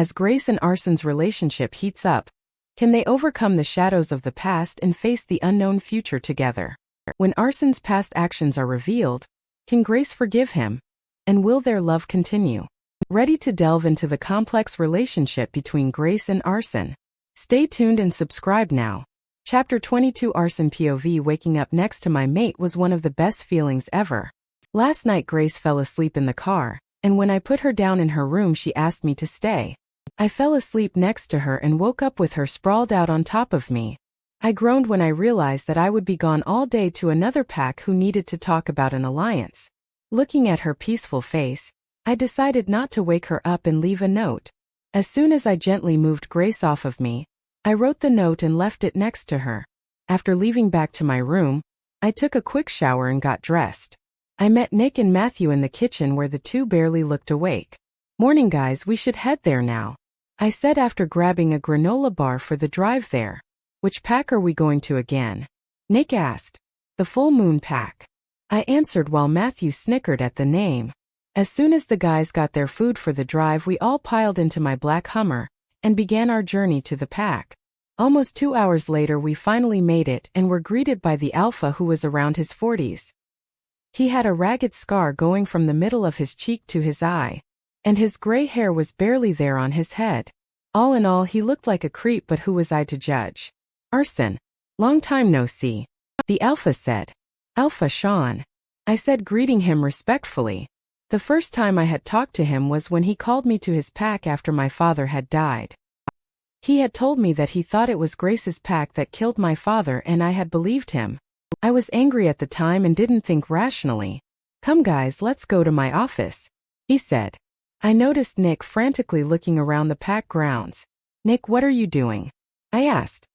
As Grace and Arsen's relationship heats up, can they overcome the shadows of the past and face the unknown future together? When Arsen's past actions are revealed, can Grace forgive him? And will their love continue? Ready to delve into the complex relationship between Grace and Arsen? Stay tuned and subscribe now. Chapter 22 Arsen POV. Waking up next to my mate was one of the best feelings ever. Last night Grace fell asleep in the car, and when I put her down in her room she asked me to stay. I fell asleep next to her and woke up with her sprawled out on top of me. I groaned when I realized that I would be gone all day to another pack who needed to talk about an alliance. Looking at her peaceful face, I decided not to wake her up and leave a note. As soon as I gently moved Grace off of me, I wrote the note and left it next to her. After leaving back to my room, I took a quick shower and got dressed. I met Nick and Matthew in the kitchen where the two barely looked awake. "Morning guys, we should head there now," I said after grabbing a granola bar for the drive there. "Which pack are we going to again?" Nick asked. "The full moon pack," I answered while Matthew snickered at the name. As soon as the guys got their food for the drive, we all piled into my black Hummer and began our journey to the pack. Almost 2 hours later we finally made it and were greeted by the Alpha, who was around his 40s. He had a ragged scar going from the middle of his cheek to his eye, and his gray hair was barely there on his head. All in all, he looked like a creep, but who was I to judge? "Arsen, long time no see," the Alpha said. "Alpha Sean," I said, greeting him respectfully. The first time I had talked to him was when he called me to his pack after my father had died. He had told me that he thought it was Grace's pack that killed my father, and I had believed him. I was angry at the time and didn't think rationally. "Come guys, let's go to my office," he said. I noticed Nick frantically looking around the pack grounds. "Nick, what are you doing?" I asked.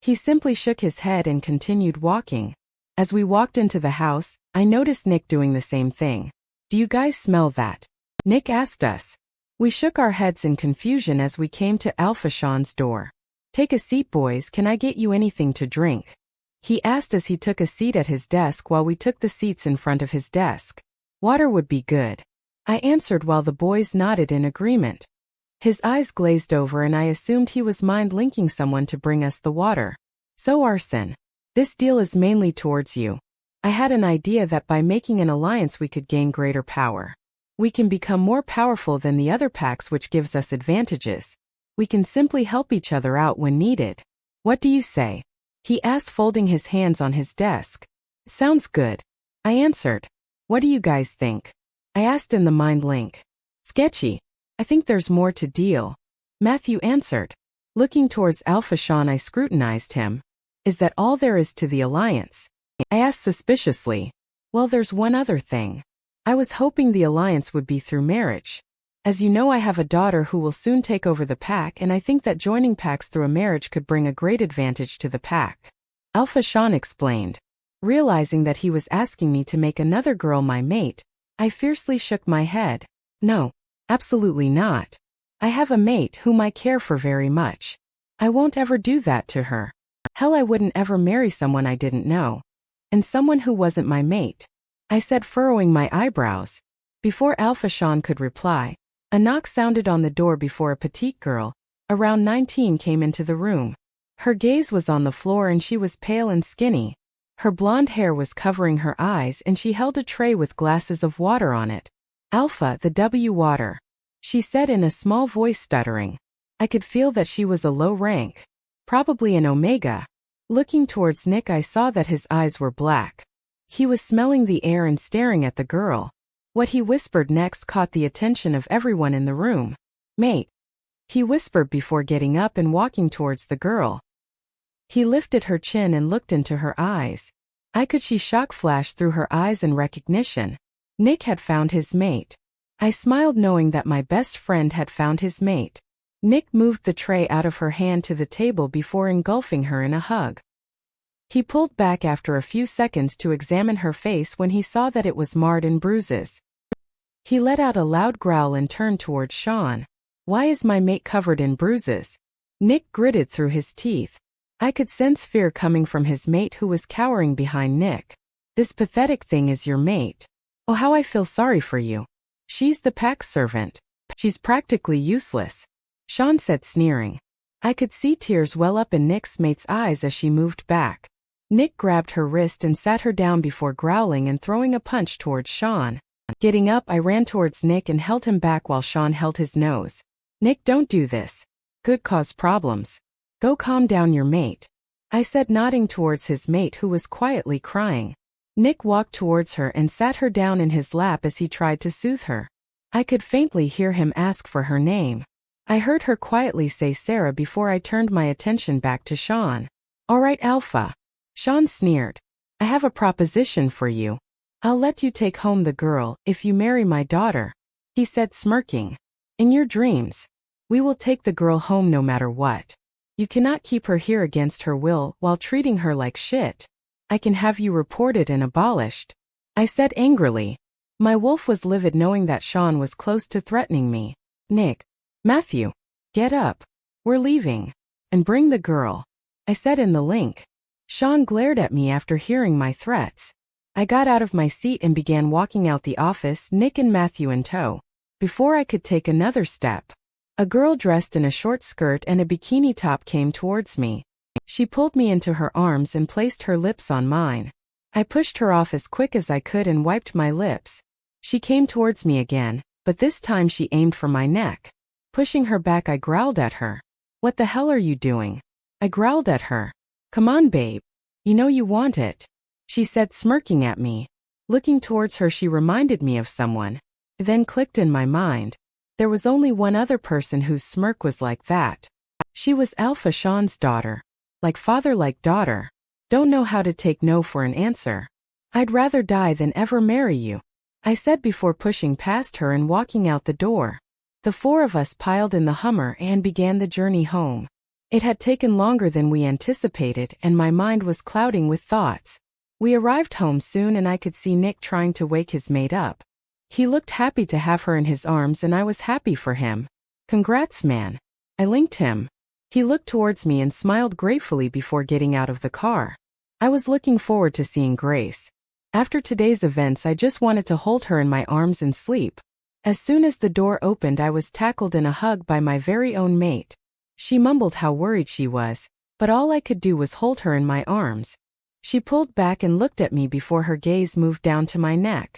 He simply shook his head and continued walking. As we walked into the house, I noticed Nick doing the same thing. "Do you guys smell that?" Nick asked us. We shook our heads in confusion as we came to Alpha Sean's door. "Take a seat boys, can I get you anything to drink?" he asked as he took a seat at his desk while we took the seats in front of his desk. "Water would be good," I answered while the boys nodded in agreement. His eyes glazed over and I assumed he was mind-linking someone to bring us the water. "So Arsen, this deal is mainly towards you. I had an idea that by making an alliance we could gain greater power. We can become more powerful than the other packs, which gives us advantages. We can simply help each other out when needed. What do you say?" he asked, folding his hands on his desk. "Sounds good," I answered. "What do you guys think?" I asked in the mind link. "Sketchy. I think there's more to deal," Matthew answered. Looking towards Alpha Sean, I scrutinized him. "Is that all there is to the alliance?" I asked suspiciously. "Well, there's one other thing. I was hoping the alliance would be through marriage. As you know, I have a daughter who will soon take over the pack, and I think that joining packs through a marriage could bring a great advantage to the pack," Alpha Sean explained. Realizing that he was asking me to make another girl my mate, I fiercely shook my head. "No, absolutely not. I have a mate whom I care for very much. I won't ever do that to her. Hell, I wouldn't ever marry someone I didn't know. And someone who wasn't my mate," I said, furrowing my eyebrows. Before Alpha Sean could reply, a knock sounded on the door before a petite girl, around 19, came into the room. Her gaze was on the floor and she was pale and skinny. Her blonde hair was covering her eyes and she held a tray with glasses of water on it. "Alpha, the W water," she said in a small voice, stuttering. I could feel that she was a low rank, probably an Omega. Looking towards Nick, I saw that his eyes were black. He was smelling the air and staring at the girl. What he whispered next caught the attention of everyone in the room. "Mate," he whispered before getting up and walking towards the girl. He lifted her chin and looked into her eyes. I could see shock flash through her eyes and recognition. Nick had found his mate. I smiled knowing that my best friend had found his mate. Nick moved the tray out of her hand to the table before engulfing her in a hug. He pulled back after a few seconds to examine her face when he saw that it was marred in bruises. He let out a loud growl and turned towards Sean. "Why is my mate covered in bruises?" Nick gritted through his teeth. I could sense fear coming from his mate, who was cowering behind Nick. "This pathetic thing is your mate. Oh, how I feel sorry for you. She's the pack servant. She's practically useless. Sean said, sneering. I could see tears well up in Nick's mate's eyes as she moved back. Nick grabbed her wrist and sat her down before growling and throwing a punch towards Sean. Getting up, I ran towards Nick and held him back while Sean held his nose. Nick, don't do this. Could cause problems. Go calm down your mate, I said, nodding towards his mate who was quietly crying. Nick walked towards her and sat her down in his lap as he tried to soothe her. I could faintly hear him ask for her name. I heard her quietly say Sarah before I turned my attention back to Sean. All right, Alpha. Sean sneered. I have a proposition for you. I'll let you take home the girl if you marry my daughter, he said, smirking. In your dreams. We will take the girl home no matter what. You cannot keep her here against her will while treating her like shit. I can have you reported and abolished, I said angrily. My wolf was livid knowing that Sean was close to threatening me. Nick. Matthew. Get up. We're leaving. And bring the girl, I said in the link. Sean glared at me after hearing my threats. I got out of my seat and began walking out the office, Nick and Matthew in tow. Before I could take another step, a girl dressed in a short skirt and a bikini top came towards me. She pulled me into her arms and placed her lips on mine. I pushed her off as quick as I could and wiped my lips. She came towards me again, but this time she aimed for my neck. Pushing her back, I growled at her. What the hell are you doing? I growled at her. Come on, babe. You know you want it, she said, smirking at me. Looking towards her, she reminded me of someone. It then clicked in my mind. There was only one other person whose smirk was like that. She was Alpha, Sean's daughter. Like father, like daughter. Don't know how to take no for an answer. I'd rather die than ever marry you, I said before pushing past her and walking out the door. The four of us piled in the Hummer and began the journey home. It had taken longer than we anticipated and my mind was clouding with thoughts. We arrived home soon and I could see Nick trying to wake his mate up. He looked happy to have her in his arms and I was happy for him. Congrats, man. I linked him. He looked towards me and smiled gratefully before getting out of the car. I was looking forward to seeing Grace. After today's events, I just wanted to hold her in my arms and sleep. As soon as the door opened, I was tackled in a hug by my very own mate. She mumbled how worried she was, but all I could do was hold her in my arms. She pulled back and looked at me before her gaze moved down to my neck.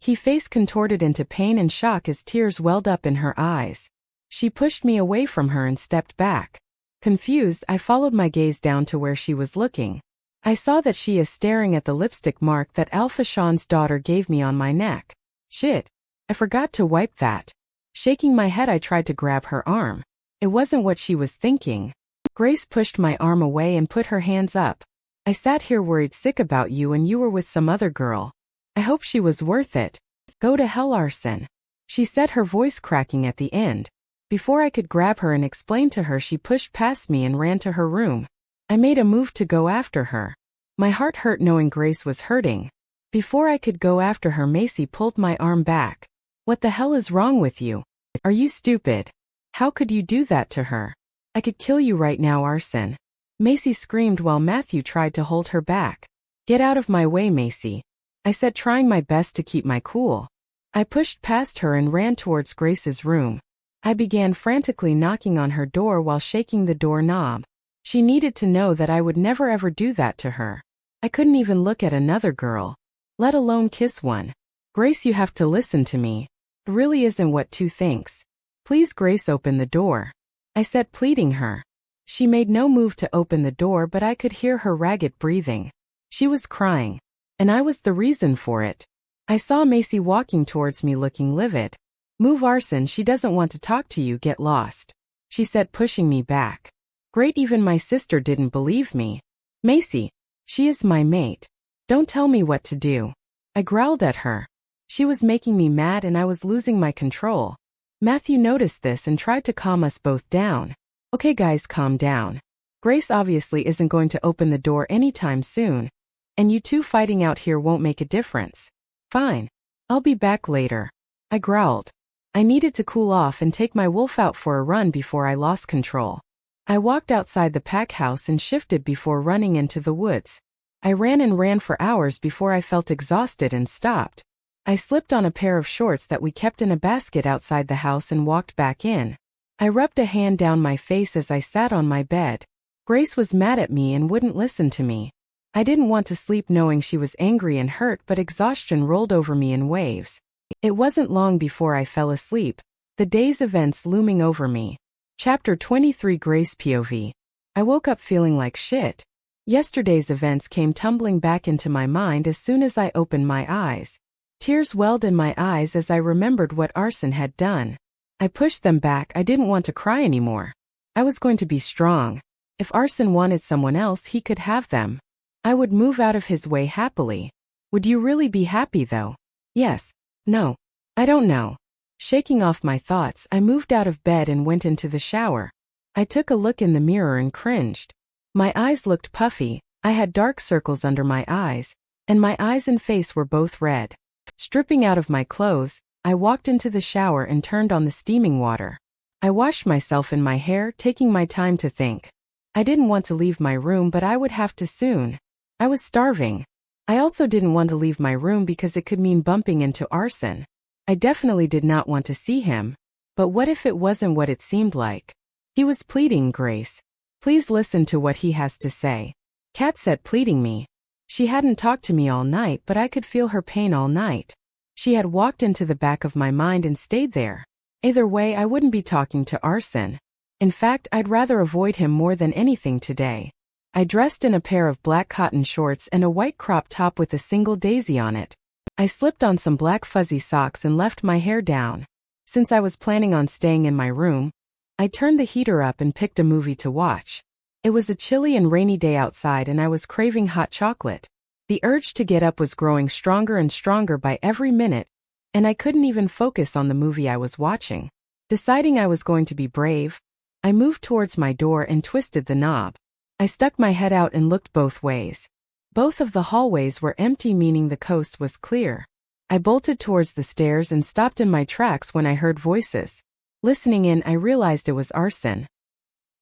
Her face contorted into pain and shock as tears welled up in her eyes. She pushed me away from her and stepped back. Confused, I followed my gaze down to where she was looking. I saw that she is staring at the lipstick mark that Alpha, Sean's daughter, gave me on my neck. Shit. I forgot to wipe that. Shaking my head, I tried to grab her arm. It wasn't what she was thinking. Grace pushed my arm away and put her hands up. I sat here worried sick about you and you were with some other girl. I hope she was worth it. Go to hell, Arsen, she said, her voice cracking at the end. Before I could grab her and explain to her, she pushed past me and ran to her room. I made a move to go after her. My heart hurt knowing Grace was hurting. Before I could go after her, Macy pulled my arm back. What the hell is wrong with you? Are you stupid? How could you do that to her? I could kill you right now, Arsen, Macy screamed while Matthew tried to hold her back. Get out of my way, Macy, I said, trying my best to keep my cool. I pushed past her and ran towards Grace's room. I began frantically knocking on her door while shaking the doorknob. She needed to know that I would never ever do that to her. I couldn't even look at another girl, let alone kiss one. Grace, you have to listen to me. It really isn't what two thinks. Please, Grace, open the door, I said, pleading her. She made no move to open the door, but I could hear her ragged breathing. She was crying, and I was the reason for it. I saw Macy walking towards me looking livid. Move, Arsen, she doesn't want to talk to you, get lost, she said, pushing me back. Great, even my sister didn't believe me. Macy, she is my mate. Don't tell me what to do. I growled at her. She was making me mad and I was losing my control. Matthew noticed this and tried to calm us both down. Okay guys, calm down. Grace obviously isn't going to open the door anytime soon. And you two fighting out here won't make a difference. Fine. I'll be back later, I growled. I needed to cool off and take my wolf out for a run before I lost control. I walked outside the pack house and shifted before running into the woods. I ran and ran for hours before I felt exhausted and stopped. I slipped on a pair of shorts that we kept in a basket outside the house and walked back in. I rubbed a hand down my face as I sat on my bed. Grace was mad at me and wouldn't listen to me. I didn't want to sleep knowing she was angry and hurt, but exhaustion rolled over me in waves. It wasn't long before I fell asleep, the day's events looming over me. Chapter 23, Grace POV. I woke up feeling like shit. Yesterday's events came tumbling back into my mind as soon as I opened my eyes. Tears welled in my eyes as I remembered what Arsen had done. I pushed them back. I didn't want to cry anymore. I was going to be strong. If Arsen wanted someone else, he could have them. I would move out of his way happily. Would you really be happy though? Yes. No. I don't know. Shaking off my thoughts, I moved out of bed and went into the shower. I took a look in the mirror and cringed. My eyes looked puffy, I had dark circles under my eyes, and my eyes and face were both red. Stripping out of my clothes, I walked into the shower and turned on the steaming water. I washed myself and my hair, taking my time to think. I didn't want to leave my room, but I would have to soon. I was starving. I also didn't want to leave my room because it could mean bumping into Arsen. I definitely did not want to see him. But what if it wasn't what it seemed like? He was pleading, Grace. Please listen to what he has to say. Kat said, pleading me. She hadn't talked to me all night, but I could feel her pain all night. She had walked into the back of my mind and stayed there. Either way, I wouldn't be talking to Arsen. In fact, I'd rather avoid him more than anything today. I dressed in a pair of black cotton shorts and a white crop top with a single daisy on it. I slipped on some black fuzzy socks and left my hair down. Since I was planning on staying in my room, I turned the heater up and picked a movie to watch. It was a chilly and rainy day outside and I was craving hot chocolate. The urge to get up was growing stronger and stronger by every minute, and I couldn't even focus on the movie I was watching. Deciding I was going to be brave, I moved towards my door and twisted the knob. I stuck my head out and looked both ways. Both of the hallways were empty, meaning the coast was clear. I bolted towards the stairs and stopped in my tracks when I heard voices. Listening in, I realized it was Arsen.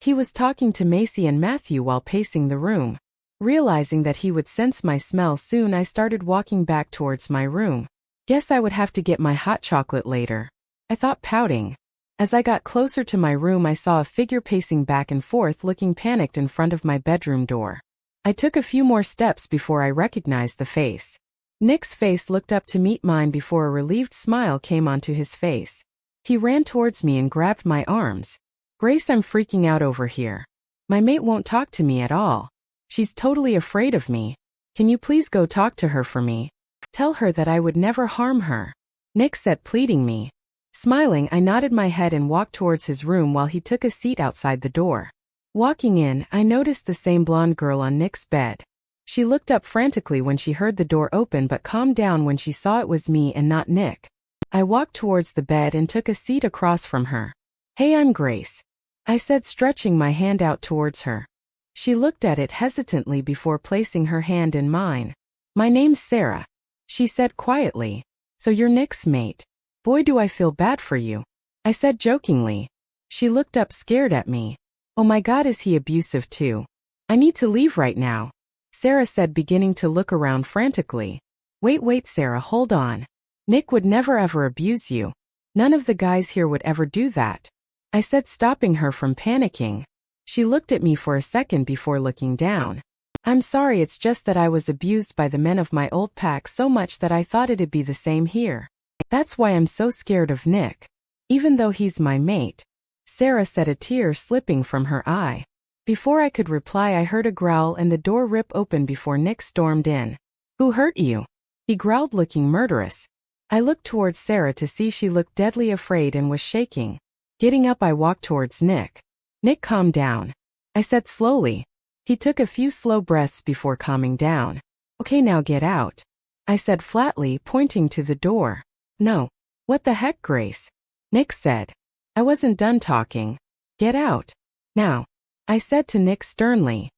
He was talking to Macy and Matthew while pacing the room. Realizing that he would sense my smell soon, I started walking back towards my room. Guess I would have to get my hot chocolate later, I thought, pouting. As I got closer to my room, I saw a figure pacing back and forth, looking panicked in front of my bedroom door. I took a few more steps before I recognized the face. Nick's face looked up to meet mine before a relieved smile came onto his face. He ran towards me and grabbed my arms. Grace, I'm freaking out over here. My mate won't talk to me at all. She's totally afraid of me. Can you please go talk to her for me? Tell her that I would never harm her. Nick said, pleading me. Smiling, I nodded my head and walked towards his room while he took a seat outside the door. Walking in, I noticed the same blonde girl on Nick's bed. She looked up frantically when she heard the door open but calmed down when she saw it was me and not Nick. I walked towards the bed and took a seat across from her. Hey, I'm Grace, I said, stretching my hand out towards her. She looked at it hesitantly before placing her hand in mine. My name's Sarah, she said quietly. So you're Nick's mate? Boy, do I feel bad for you, I said jokingly. She looked up scared at me. Oh my God, is he abusive too? I need to leave right now, Sarah said, beginning to look around frantically. Wait, Sarah, hold on. Nick would never ever abuse you. None of the guys here would ever do that, I said, stopping her from panicking. She looked at me for a second before looking down. I'm sorry, it's just that I was abused by the men of my old pack so much that I thought it'd be the same here. That's why I'm so scared of Nick, even though he's my mate, Sarah said, a tear slipping from her eye. Before I could reply, I heard a growl and the door rip open before Nick stormed in. Who hurt you? He growled, looking murderous. I looked towards Sarah to see she looked deadly afraid and was shaking. Getting up, I walked towards Nick. Nick, calm down, I said slowly. He took a few slow breaths before calming down. Okay, now get out, I said flatly, pointing to the door. No. What the heck, Grace? Nick said. I wasn't done talking. Get out. Now, I said to Nick sternly.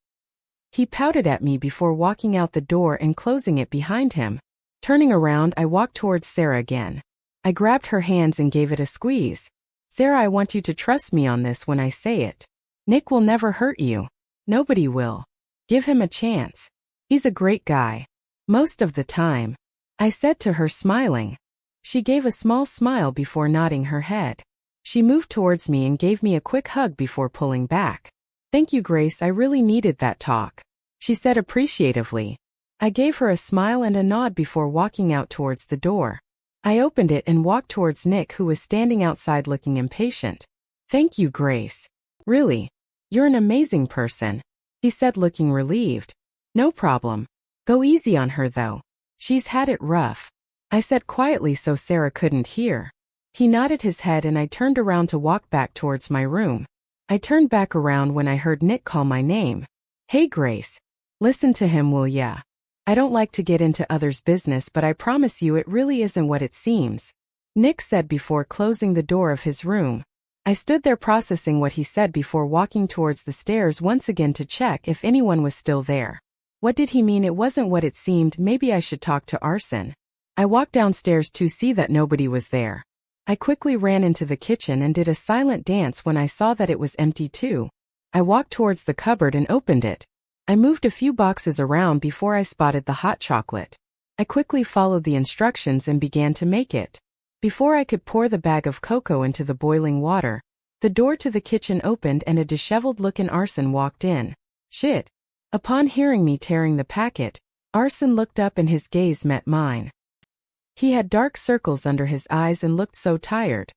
He pouted at me before walking out the door and closing it behind him. Turning around, I walked towards Sarah again. I grabbed her hands and gave it a squeeze. Sarah, I want you to trust me on this when I say it. Nick will never hurt you. Nobody will. Give him a chance. He's a great guy. Most of the time, I said to her, smiling. She gave a small smile before nodding her head. She moved towards me and gave me a quick hug before pulling back. "Thank you, Grace, I really needed that talk," she said appreciatively. I gave her a smile and a nod before walking out towards the door. I opened it and walked towards Nick, who was standing outside looking impatient. "Thank you, Grace. Really. You're an amazing person," he said, looking relieved. "No problem. Go easy on her though. She's had it rough," I said quietly so Sarah couldn't hear. He nodded his head and I turned around to walk back towards my room. I turned back around when I heard Nick call my name. "Hey Grace. Listen to him, will ya? I don't like to get into others' business, but I promise you it really isn't what it seems," Nick said before closing the door of his room. I stood there processing what he said before walking towards the stairs once again to check if anyone was still there. What did he mean it wasn't what it seemed? Maybe I should talk to Arsen. I walked downstairs to see that nobody was there. I quickly ran into the kitchen and did a silent dance when I saw that it was empty too. I walked towards the cupboard and opened it. I moved a few boxes around before I spotted the hot chocolate. I quickly followed the instructions and began to make it. Before I could pour the bag of cocoa into the boiling water, the door to the kitchen opened and a disheveled-looking Arsen walked in. "Shit." Upon hearing me tearing the packet, Arsen looked up and his gaze met mine. He had dark circles under his eyes and looked so tired.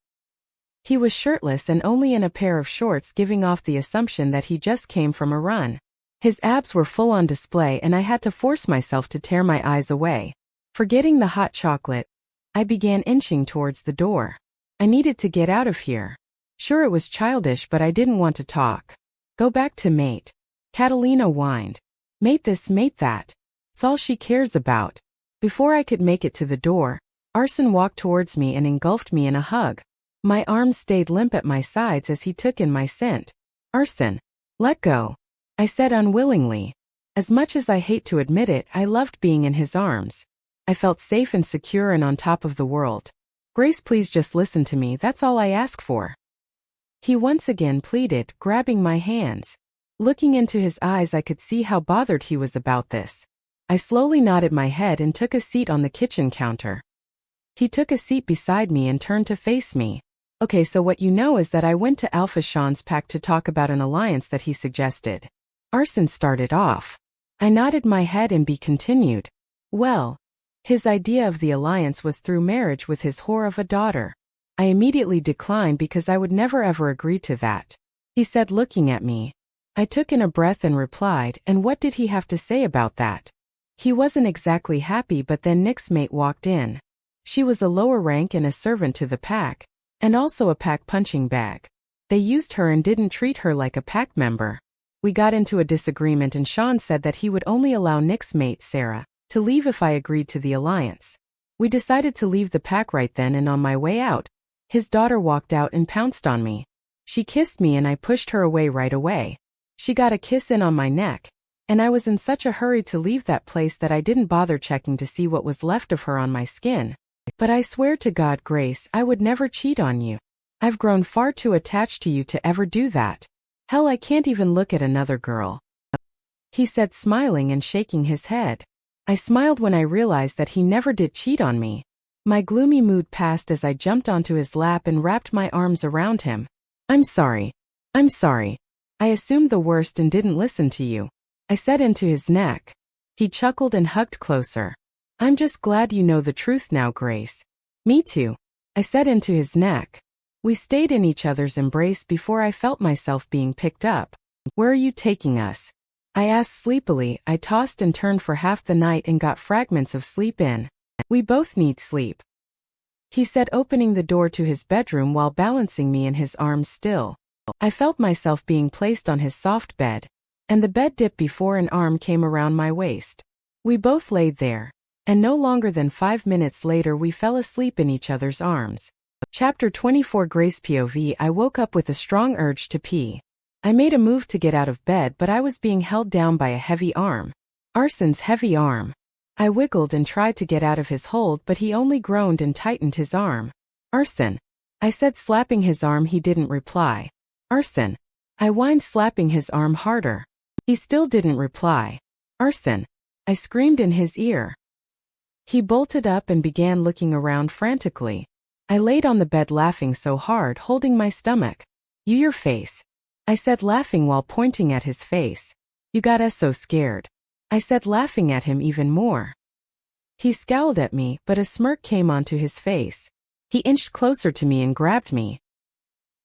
He was shirtless and only in a pair of shorts, giving off the assumption that he just came from a run. His abs were full on display and I had to force myself to tear my eyes away. Forgetting the hot chocolate, I began inching towards the door. I needed to get out of here. Sure, it was childish, but I didn't want to talk. "Go back to mate," Catalina whined. "Mate this, mate that. It's all she cares about." Before I could make it to the door, Arsen walked towards me and engulfed me in a hug. My arms stayed limp at my sides as he took in my scent. "Arsen, let go," I said unwillingly. As much as I hate to admit it, I loved being in his arms. I felt safe and secure and on top of the world. "Grace, please just listen to me, that's all I ask for," he once again pleaded, grabbing my hands. Looking into his eyes, I could see how bothered he was about this. I slowly nodded my head and took a seat on the kitchen counter. He took a seat beside me and turned to face me. "Okay, so what you know is that I went to Alpha Sean's pack to talk about an alliance that he suggested." Arsen started off. I nodded my head and continued. "Well, his idea of the alliance was through marriage with his whore of a daughter." I immediately declined because I would never ever agree to that. He said, looking at me. I took in a breath and replied, "And what did he have to say about that?" He wasn't exactly happy, but then Nick's mate walked in. She was a lower rank and a servant to the pack, and also a pack punching bag. They used her and didn't treat her like a pack member. We got into a disagreement and Sean said that he would only allow Nick's mate, Sarah, to leave if I agreed to the alliance. We decided to leave the pack right then, and on my way out, his daughter walked out and pounced on me. She kissed me and I pushed her away right away. She got a kiss in on my neck, and I was in such a hurry to leave that place that I didn't bother checking to see what was left of her on my skin. "But I swear to God, Grace, I would never cheat on you. I've grown far too attached to you to ever do that. Hell, I can't even look at another girl," he said, smiling and shaking his head. I smiled when I realized that he never did cheat on me. My gloomy mood passed as I jumped onto his lap and wrapped my arms around him. I'm sorry. I assumed the worst and didn't listen to you," I said into his neck. He chuckled and hugged closer. "I'm just glad you know the truth now, Grace." "Me too," I said into his neck. We stayed in each other's embrace before I felt myself being picked up. "Where are you taking us?" I asked sleepily. I tossed and turned for half the night and got fragments of sleep in. "We both need sleep," he said, opening the door to his bedroom while balancing me in his arms still. I felt myself being placed on his soft bed, and the bed dipped before an arm came around my waist. We both laid there, and no longer than 5 minutes later we fell asleep in each other's arms. Chapter 24 Grace POV. I woke up with a strong urge to pee. I made a move to get out of bed, but I was being held down by a heavy arm. Arsen's heavy arm. I wiggled and tried to get out of his hold, but he only groaned and tightened his arm. "Arsen," I said, slapping his arm. He didn't reply. "Arsen," I whined, slapping his arm harder. He still didn't reply. "Arsen," I screamed in his ear. He bolted up and began looking around frantically. I laid on the bed laughing so hard, holding my stomach. Your face," I said, laughing while pointing at his face. "You got us so scared," I said, laughing at him even more. He scowled at me, but a smirk came onto his face. He inched closer to me and grabbed me.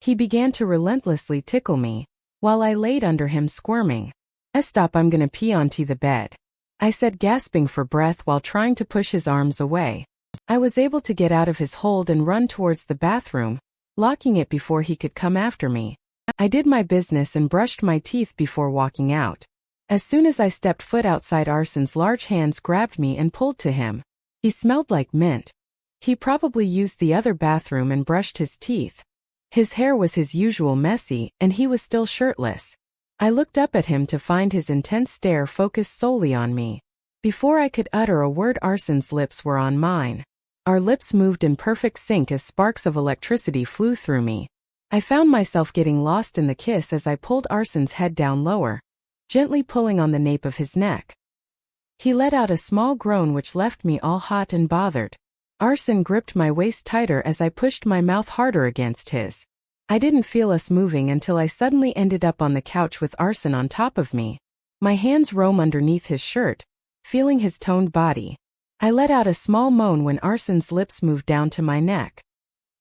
He began to relentlessly tickle me, while I laid under him squirming. "Stop, I'm gonna pee onto the bed," I said, gasping for breath while trying to push his arms away. I was able to get out of his hold and run towards the bathroom, locking it before he could come after me. I did my business and brushed my teeth before walking out. As soon as I stepped foot outside, Arsen's large hands grabbed me and pulled to him. He smelled like mint. He probably used the other bathroom and brushed his teeth. His hair was his usual messy, and he was still shirtless. I looked up at him to find his intense stare focused solely on me. Before I could utter a word, Arsen's lips were on mine. Our lips moved in perfect sync as sparks of electricity flew through me. I found myself getting lost in the kiss as I pulled Arsen's head down lower, gently pulling on the nape of his neck. He let out a small groan which left me all hot and bothered. Arsen gripped my waist tighter as I pushed my mouth harder against his. I didn't feel us moving until I suddenly ended up on the couch with Arsen on top of me. My hands roam underneath his shirt, feeling his toned body. I let out a small moan when Arsen's lips moved down to my neck.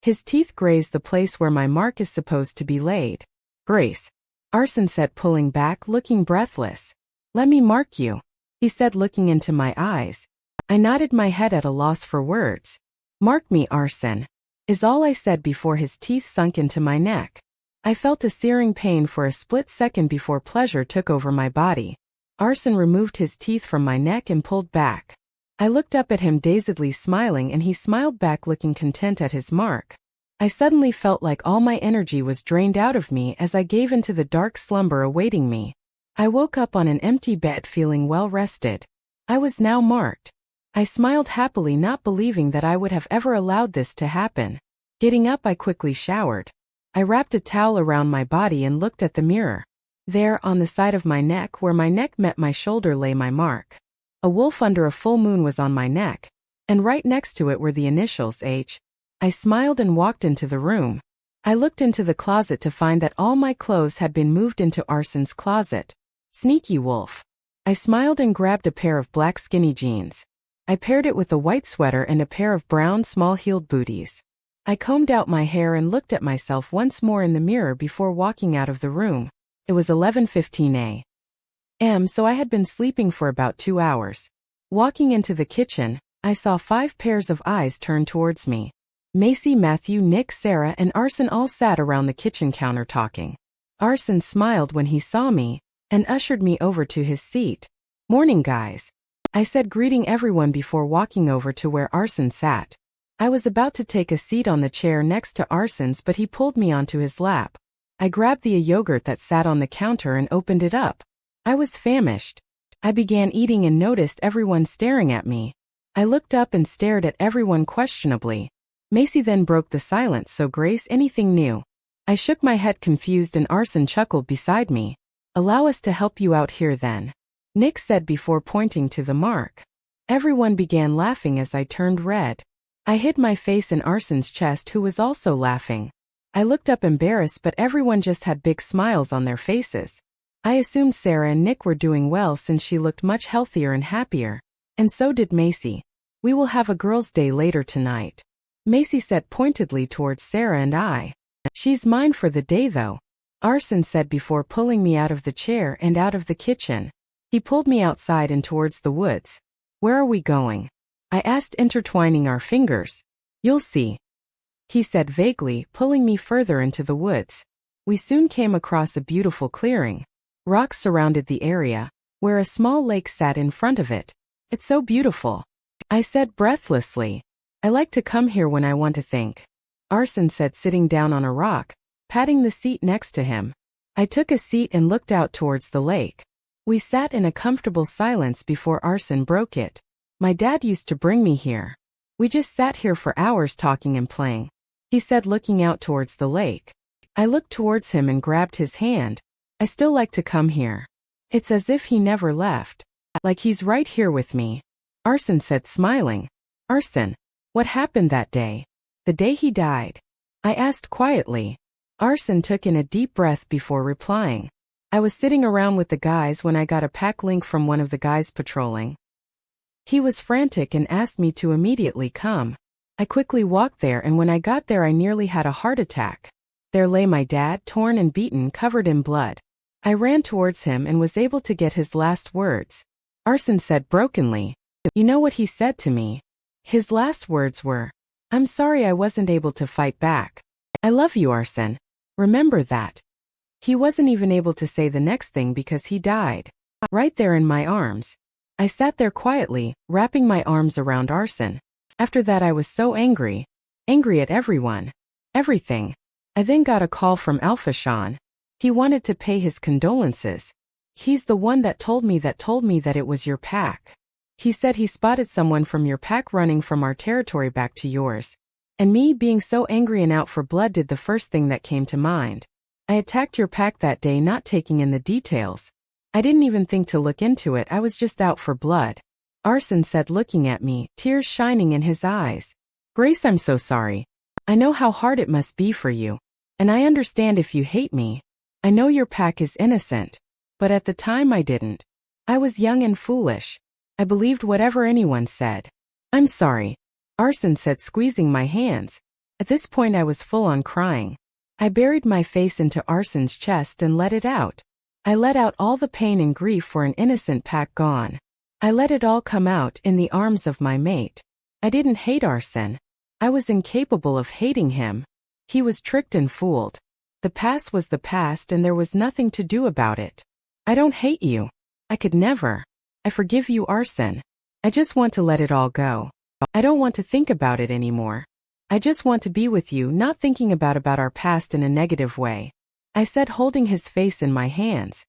His teeth grazed the place where my mark is supposed to be laid. "Grace," Arsen said, pulling back, looking breathless. "Let me mark you," he said, looking into my eyes. I nodded my head at a loss for words. "Mark me, Arsen," is all I said before his teeth sunk into my neck. I felt a searing pain for a split second before pleasure took over my body. Arsen removed his teeth from my neck and pulled back. I looked up at him dazedly smiling, and he smiled back, looking content at his mark. I suddenly felt like all my energy was drained out of me as I gave into the dark slumber awaiting me. I woke up on an empty bed feeling well rested. I was now marked. I smiled happily, not believing that I would have ever allowed this to happen. Getting up, I quickly showered. I wrapped a towel around my body and looked at the mirror. There, on the side of my neck where my neck met my shoulder, lay my mark. A wolf under a full moon was on my neck, and right next to it were the initials H. I smiled and walked into the room. I looked into the closet to find that all my clothes had been moved into Arsen's closet. Sneaky wolf. I smiled and grabbed a pair of black skinny jeans. I paired it with a white sweater and a pair of brown small-heeled booties. I combed out my hair and looked at myself once more in the mirror before walking out of the room. It was 11:15 a.m., so I had been sleeping for about 2 hours. Walking into the kitchen, I saw 5 pairs of eyes turn towards me. Macy, Matthew, Nick, Sarah, and Arsen all sat around the kitchen counter talking. Arsen smiled when he saw me and ushered me over to his seat. "Morning, guys," I said, greeting everyone before walking over to where Arsen sat. I was about to take a seat on the chair next to Arsen's, but he pulled me onto his lap. I grabbed the yogurt that sat on the counter and opened it up. I was famished. I began eating and noticed everyone staring at me. I looked up and stared at everyone questionably. Macy then broke the silence. "So Grace, anything new?" I shook my head confused, and Arsen chuckled beside me. "Allow us to help you out here then," Nick said before pointing to the mark. Everyone began laughing as I turned red. I hid my face in Arsen's chest, who was also laughing. I looked up embarrassed, but everyone just had big smiles on their faces. I assumed Sarah and Nick were doing well since she looked much healthier and happier. And so did Macy. "We will have a girls' day later tonight," Macy said pointedly towards Sarah and I. "She's mine for the day though," Arsen said before pulling me out of the chair and out of the kitchen. He pulled me outside and towards the woods. "Where are we going?" I asked, intertwining our fingers. "You'll see," he said vaguely, pulling me further into the woods. We soon came across a beautiful clearing. Rocks surrounded the area, where a small lake sat in front of it. "It's so beautiful," I said breathlessly. "I like to come here when I want to think," Arsen said, sitting down on a rock, patting the seat next to him. I took a seat and looked out towards the lake. We sat in a comfortable silence before Arsen broke it. "My dad used to bring me here. We just sat here for hours talking and playing," he said, looking out towards the lake. I looked towards him and grabbed his hand. "I still like to come here. It's as if he never left. Like he's right here with me," Arsen said, smiling. "Arsen, what happened that day?" The day he died? I asked quietly. Arsen took in a deep breath before replying. I was sitting around with the guys when I got a pack link from one of the guys patrolling. He was frantic and asked me to immediately come. I quickly walked there, and when I got there I nearly had a heart attack. There lay my dad, torn and beaten, covered in blood. I ran towards him and was able to get his last words. Arsen said brokenly, "You know what he said to me?" His last words were, "I'm sorry I wasn't able to fight back. I love you, Arsen. Remember that." He wasn't even able to say the next thing because he died. Right there in my arms. I sat there quietly, wrapping my arms around Arsen. After that I was so angry. Angry at everyone. Everything. I then got a call from Alpha Sean. He wanted to pay his condolences. He's the one that told me that it was your pack. He said he spotted someone from your pack running from our territory back to yours. And me, being so angry and out for blood, did the first thing that came to mind. I attacked your pack that day, not taking in the details. I didn't even think to look into it, I was just out for blood. Arsen said, looking at me, tears shining in his eyes. Grace, I'm so sorry. I know how hard it must be for you. And I understand if you hate me. I know your pack is innocent. But at the time I didn't. I was young and foolish. I believed whatever anyone said. I'm sorry. Arsen said, squeezing my hands. At this point I was full on crying. I buried my face into Arsen's chest and let it out. I let out all the pain and grief for an innocent pack gone. I let it all come out in the arms of my mate. I didn't hate Arsen. I was incapable of hating him. He was tricked and fooled. The past was the past and there was nothing to do about it. I don't hate you. I could never. I forgive you, Arsen. I just want to let it all go. I don't want to think about it anymore. I just want to be with you, not thinking about our past in a negative way. I said, holding his face in my hands.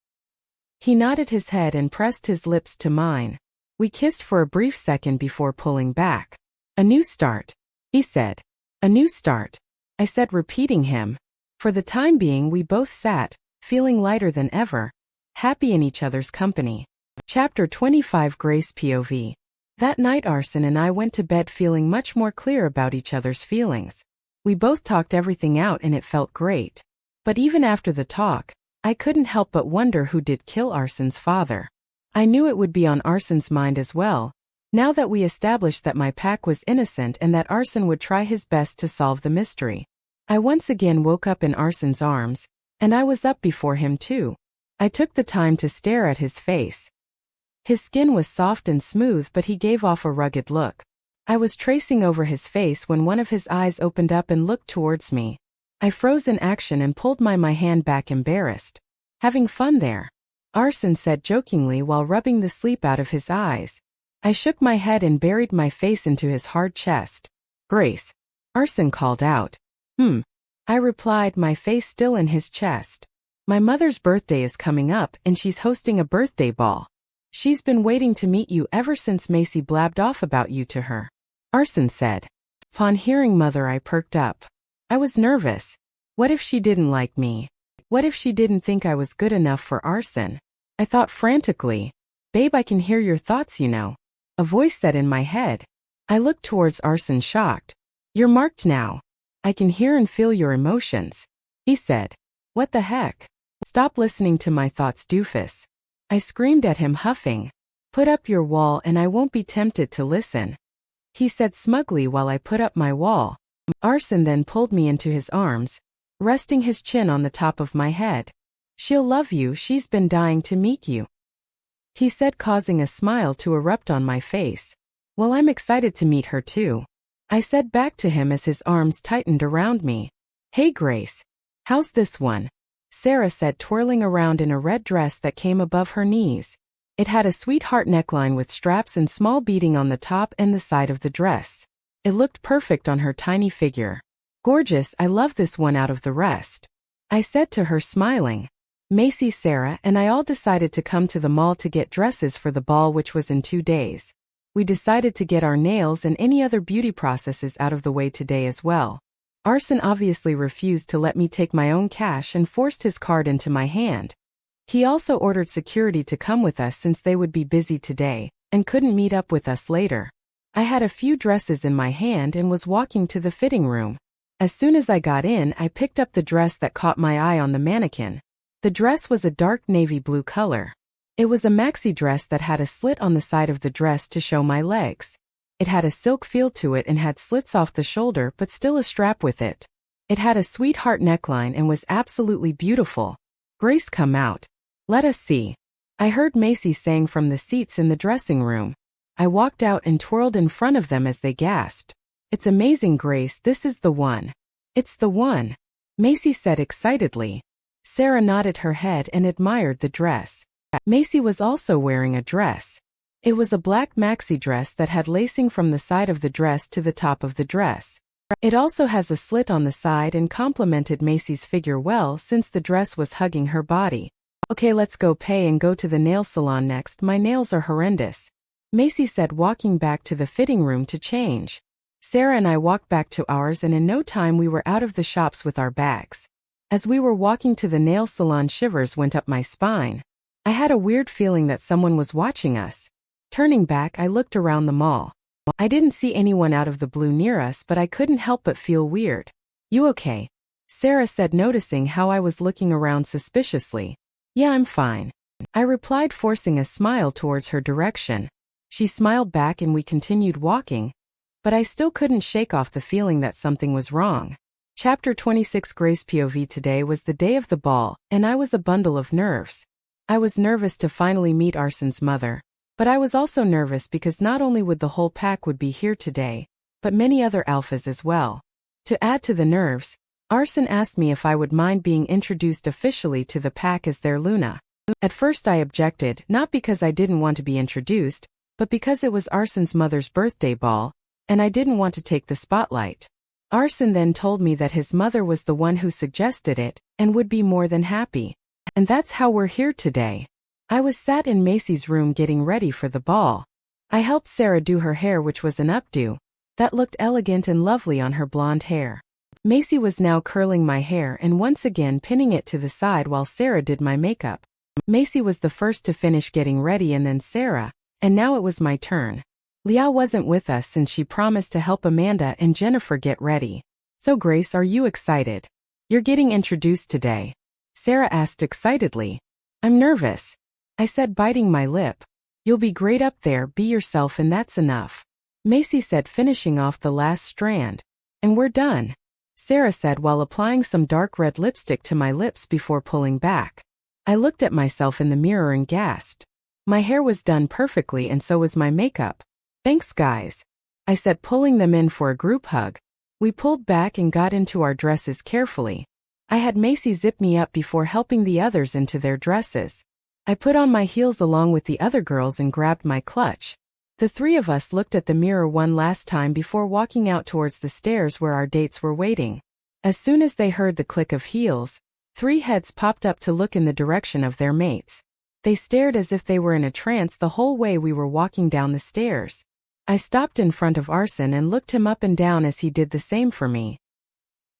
He nodded his head and pressed his lips to mine. We kissed for a brief second before pulling back. A new start, he said. A new start, I said, repeating him. For the time being we both sat, feeling lighter than ever, happy in each other's company. Chapter 25, Grace POV. That night Arsen and I went to bed feeling much more clear about each other's feelings. We both talked everything out and it felt great. But even after the talk, I couldn't help but wonder who did kill Arsen's father. I knew it would be on Arsen's mind as well, now that we established that my pack was innocent and that Arsen would try his best to solve the mystery. I once again woke up in Arsen's arms, and I was up before him too. I took the time to stare at his face. His skin was soft and smooth, but he gave off a rugged look. I was tracing over his face when one of his eyes opened up and looked towards me. I froze in action and pulled my hand back, embarrassed. Having fun there? Arsen said jokingly while rubbing the sleep out of his eyes. I shook my head and buried my face into his hard chest. Grace. Arsen called out. I replied, my face still in his chest. My mother's birthday is coming up and she's hosting a birthday ball. She's been waiting to meet you ever since Macy blabbed off about you to her. Arsen said. Upon hearing mother, I perked up. I was nervous. What if she didn't like me? What if she didn't think I was good enough for Arsen? I thought frantically. Babe, I can hear your thoughts, you know. A voice said in my head. I looked towards Arsen, shocked. You're marked now. I can hear and feel your emotions. He said. What the heck? Stop listening to my thoughts, doofus. I screamed at him, huffing. Put up your wall and I won't be tempted to listen. He said smugly while I put up my wall. Arsen then pulled me into his arms, resting his chin on the top of my head. She'll love you, she's been dying to meet you. He said, causing a smile to erupt on my face. Well, I'm excited to meet her too. I said back to him as his arms tightened around me. Hey Grace. How's this one? Sarah said, twirling around in a red dress that came above her knees. It had a sweetheart neckline with straps and small beading on the top and the side of the dress. It looked perfect on her tiny figure. Gorgeous, I love this one out of the rest. I said to her, smiling. Macy, Sarah, and I all decided to come to the mall to get dresses for the ball, which was in 2 days. We decided to get our nails and any other beauty processes out of the way today as well. Arsen obviously refused to let me take my own cash and forced his card into my hand. He also ordered security to come with us since they would be busy today and couldn't meet up with us later. I had a few dresses in my hand and was walking to the fitting room. As soon as I got in, I picked up the dress that caught my eye on the mannequin. The dress was a dark navy blue color. It was a maxi dress that had a slit on the side of the dress to show my legs. It had a silk feel to it and had slits off the shoulder but still a strap with it. It had a sweetheart neckline and was absolutely beautiful. Grace, come out. Let us see. I heard Macy saying from the seats in the dressing room. I walked out and twirled in front of them as they gasped. It's amazing, Grace, this is the one. It's the one, Macy said excitedly. Sarah nodded her head and admired the dress. Macy was also wearing a dress. It was a black maxi dress that had lacing from the side of the dress to the top of the dress. It also has a slit on the side and complemented Macy's figure well since the dress was hugging her body. Okay, let's go pay and go to the nail salon next. My nails are horrendous, Macy said, walking back to the fitting room to change. Sarah and I walked back to ours, and in no time we were out of the shops with our bags. As we were walking to the nail salon, shivers went up my spine. I had a weird feeling that someone was watching us. Turning back, I looked around the mall. I didn't see anyone out of the blue near us, but I couldn't help but feel weird. You okay? Sarah said, noticing how I was looking around suspiciously. Yeah, I'm fine, I replied, forcing a smile towards her direction. She smiled back and we continued walking, but I still couldn't shake off the feeling that something was wrong. Chapter 26. Grace POV. Today was the day of the ball, and I was a bundle of nerves. I was nervous to finally meet Arsen's mother, but I was also nervous because not only would the whole pack would be here today, but many other alphas as well. To add to the nerves, Arsen asked me if I would mind being introduced officially to the pack as their Luna. At first I objected, not because I didn't want to be introduced, but because it was Arsen's mother's birthday ball, and I didn't want to take the spotlight. Arsen then told me that his mother was the one who suggested it, and would be more than happy. And that's how we're here today. I was sat in Macy's room getting ready for the ball. I helped Sarah do her hair, which was an updo that looked elegant and lovely on her blonde hair. Macy was now curling my hair and once again pinning it to the side while Sarah did my makeup. Macy was the first to finish getting ready and then Sarah, and now it was my turn. Leah wasn't with us since she promised to help Amanda and Jennifer get ready. So Grace, are you excited? You're getting introduced today, Sarah asked excitedly. I'm nervous, I said, biting my lip. You'll be great up there, be yourself and that's enough, Macy said, finishing off the last strand. And we're done, Sarah said while applying some dark red lipstick to my lips before pulling back. I looked at myself in the mirror and gasped. My hair was done perfectly and so was my makeup. Thanks guys, I said, pulling them in for a group hug. We pulled back and got into our dresses carefully. I had Macy zip me up before helping the others into their dresses. I put on my heels along with the other girls and grabbed my clutch. The three of us looked at the mirror one last time before walking out towards the stairs where our dates were waiting. As soon as they heard the click of heels, 3 heads popped up to look in the direction of their mates. They stared as if they were in a trance the whole way we were walking down the stairs. I stopped in front of Arsen and looked him up and down as he did the same for me.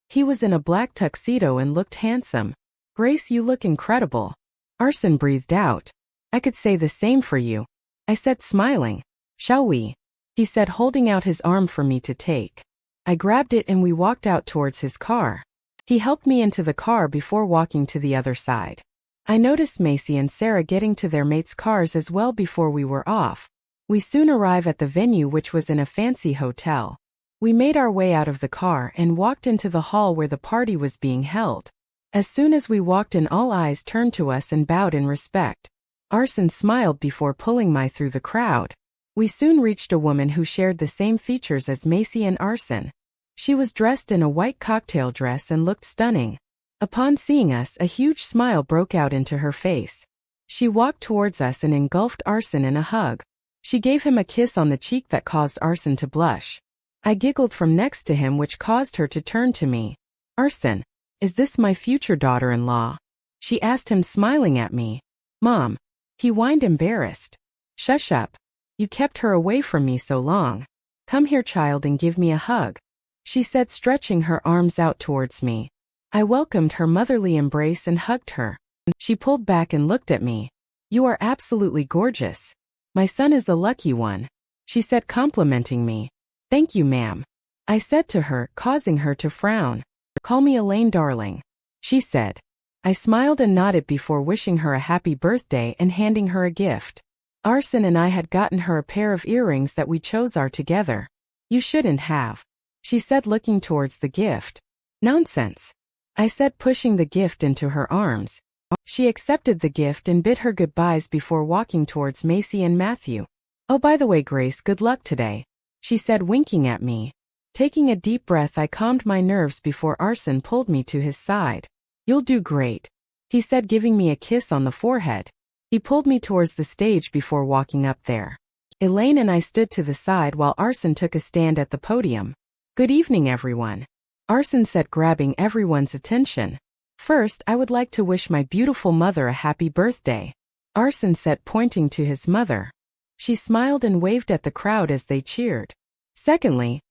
He was in a black tuxedo and looked handsome. Grace, you look incredible, Arsen breathed out. I could say the same for you, I said, smiling. Shall we? He said, holding out his arm for me to take. I grabbed it and we walked out towards his car. He helped me into the car before walking to the other side. I noticed Macy and Sarah getting to their mates' cars as well before we were off. We soon arrived at the venue, which was in a fancy hotel. We made our way out of the car and walked into the hall where the party was being held. As soon as we walked in, all eyes turned to us and bowed in respect. Arsen smiled before pulling me through the crowd. We soon reached a woman who shared the same features as Macy and Arsen. She was dressed in a white cocktail dress and looked stunning. Upon seeing us, a huge smile broke out into her face. She walked towards us and engulfed Arsen in a hug. She gave him a kiss on the cheek that caused Arsen to blush. I giggled from next to him, which caused her to turn to me. Arsen, is this my future daughter-in-law? She asked him, smiling at me. Mom. He whined, embarrassed. Shush up. You kept her away from me so long. Come here, child, and give me a hug, she said, stretching her arms out towards me. I welcomed her motherly embrace and hugged her. She pulled back and looked at me. You are absolutely gorgeous. My son is a lucky one. she said, complimenting me. Thank you, ma'am, I said to her, causing her to frown. Call me Elaine, darling, she said. I smiled and nodded before wishing her a happy birthday and handing her a gift. Arsen and I had gotten her a pair of earrings that we chose together. You shouldn't have, she said, looking towards the gift. Nonsense, I said, pushing the gift into her arms. She accepted the gift and bid her goodbyes before walking towards Macy and Matthew. Oh, by the way, Grace, good luck today, she said, winking at me. Taking a deep breath, I calmed my nerves before Arsen pulled me to his side. You'll do great, he said, giving me a kiss on the forehead. He pulled me towards the stage before walking up there. Elaine and I stood to the side while Arsen took a stand at the podium. Good evening, everyone, Arsen said, grabbing everyone's attention. First, I would like to wish my beautiful mother a happy birthday, Arsen said, pointing to his mother. She smiled and waved at the crowd as they cheered. Secondly,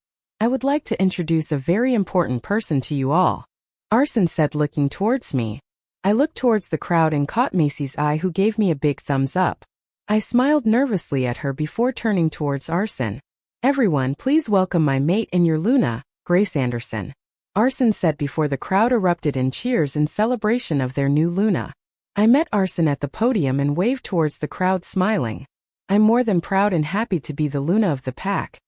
I would like to introduce a very important person to you all, Arsen said, looking towards me. I looked towards the crowd and caught Macy's eye, who gave me a big thumbs up. I smiled nervously at her before turning towards Arsen. Everyone, please welcome my mate and your Luna, Grace Anderson, Arsen said before the crowd erupted in cheers in celebration of their new Luna. I met Arsen at the podium and waved towards the crowd, smiling. I'm more than proud and happy to be the Luna of the pack.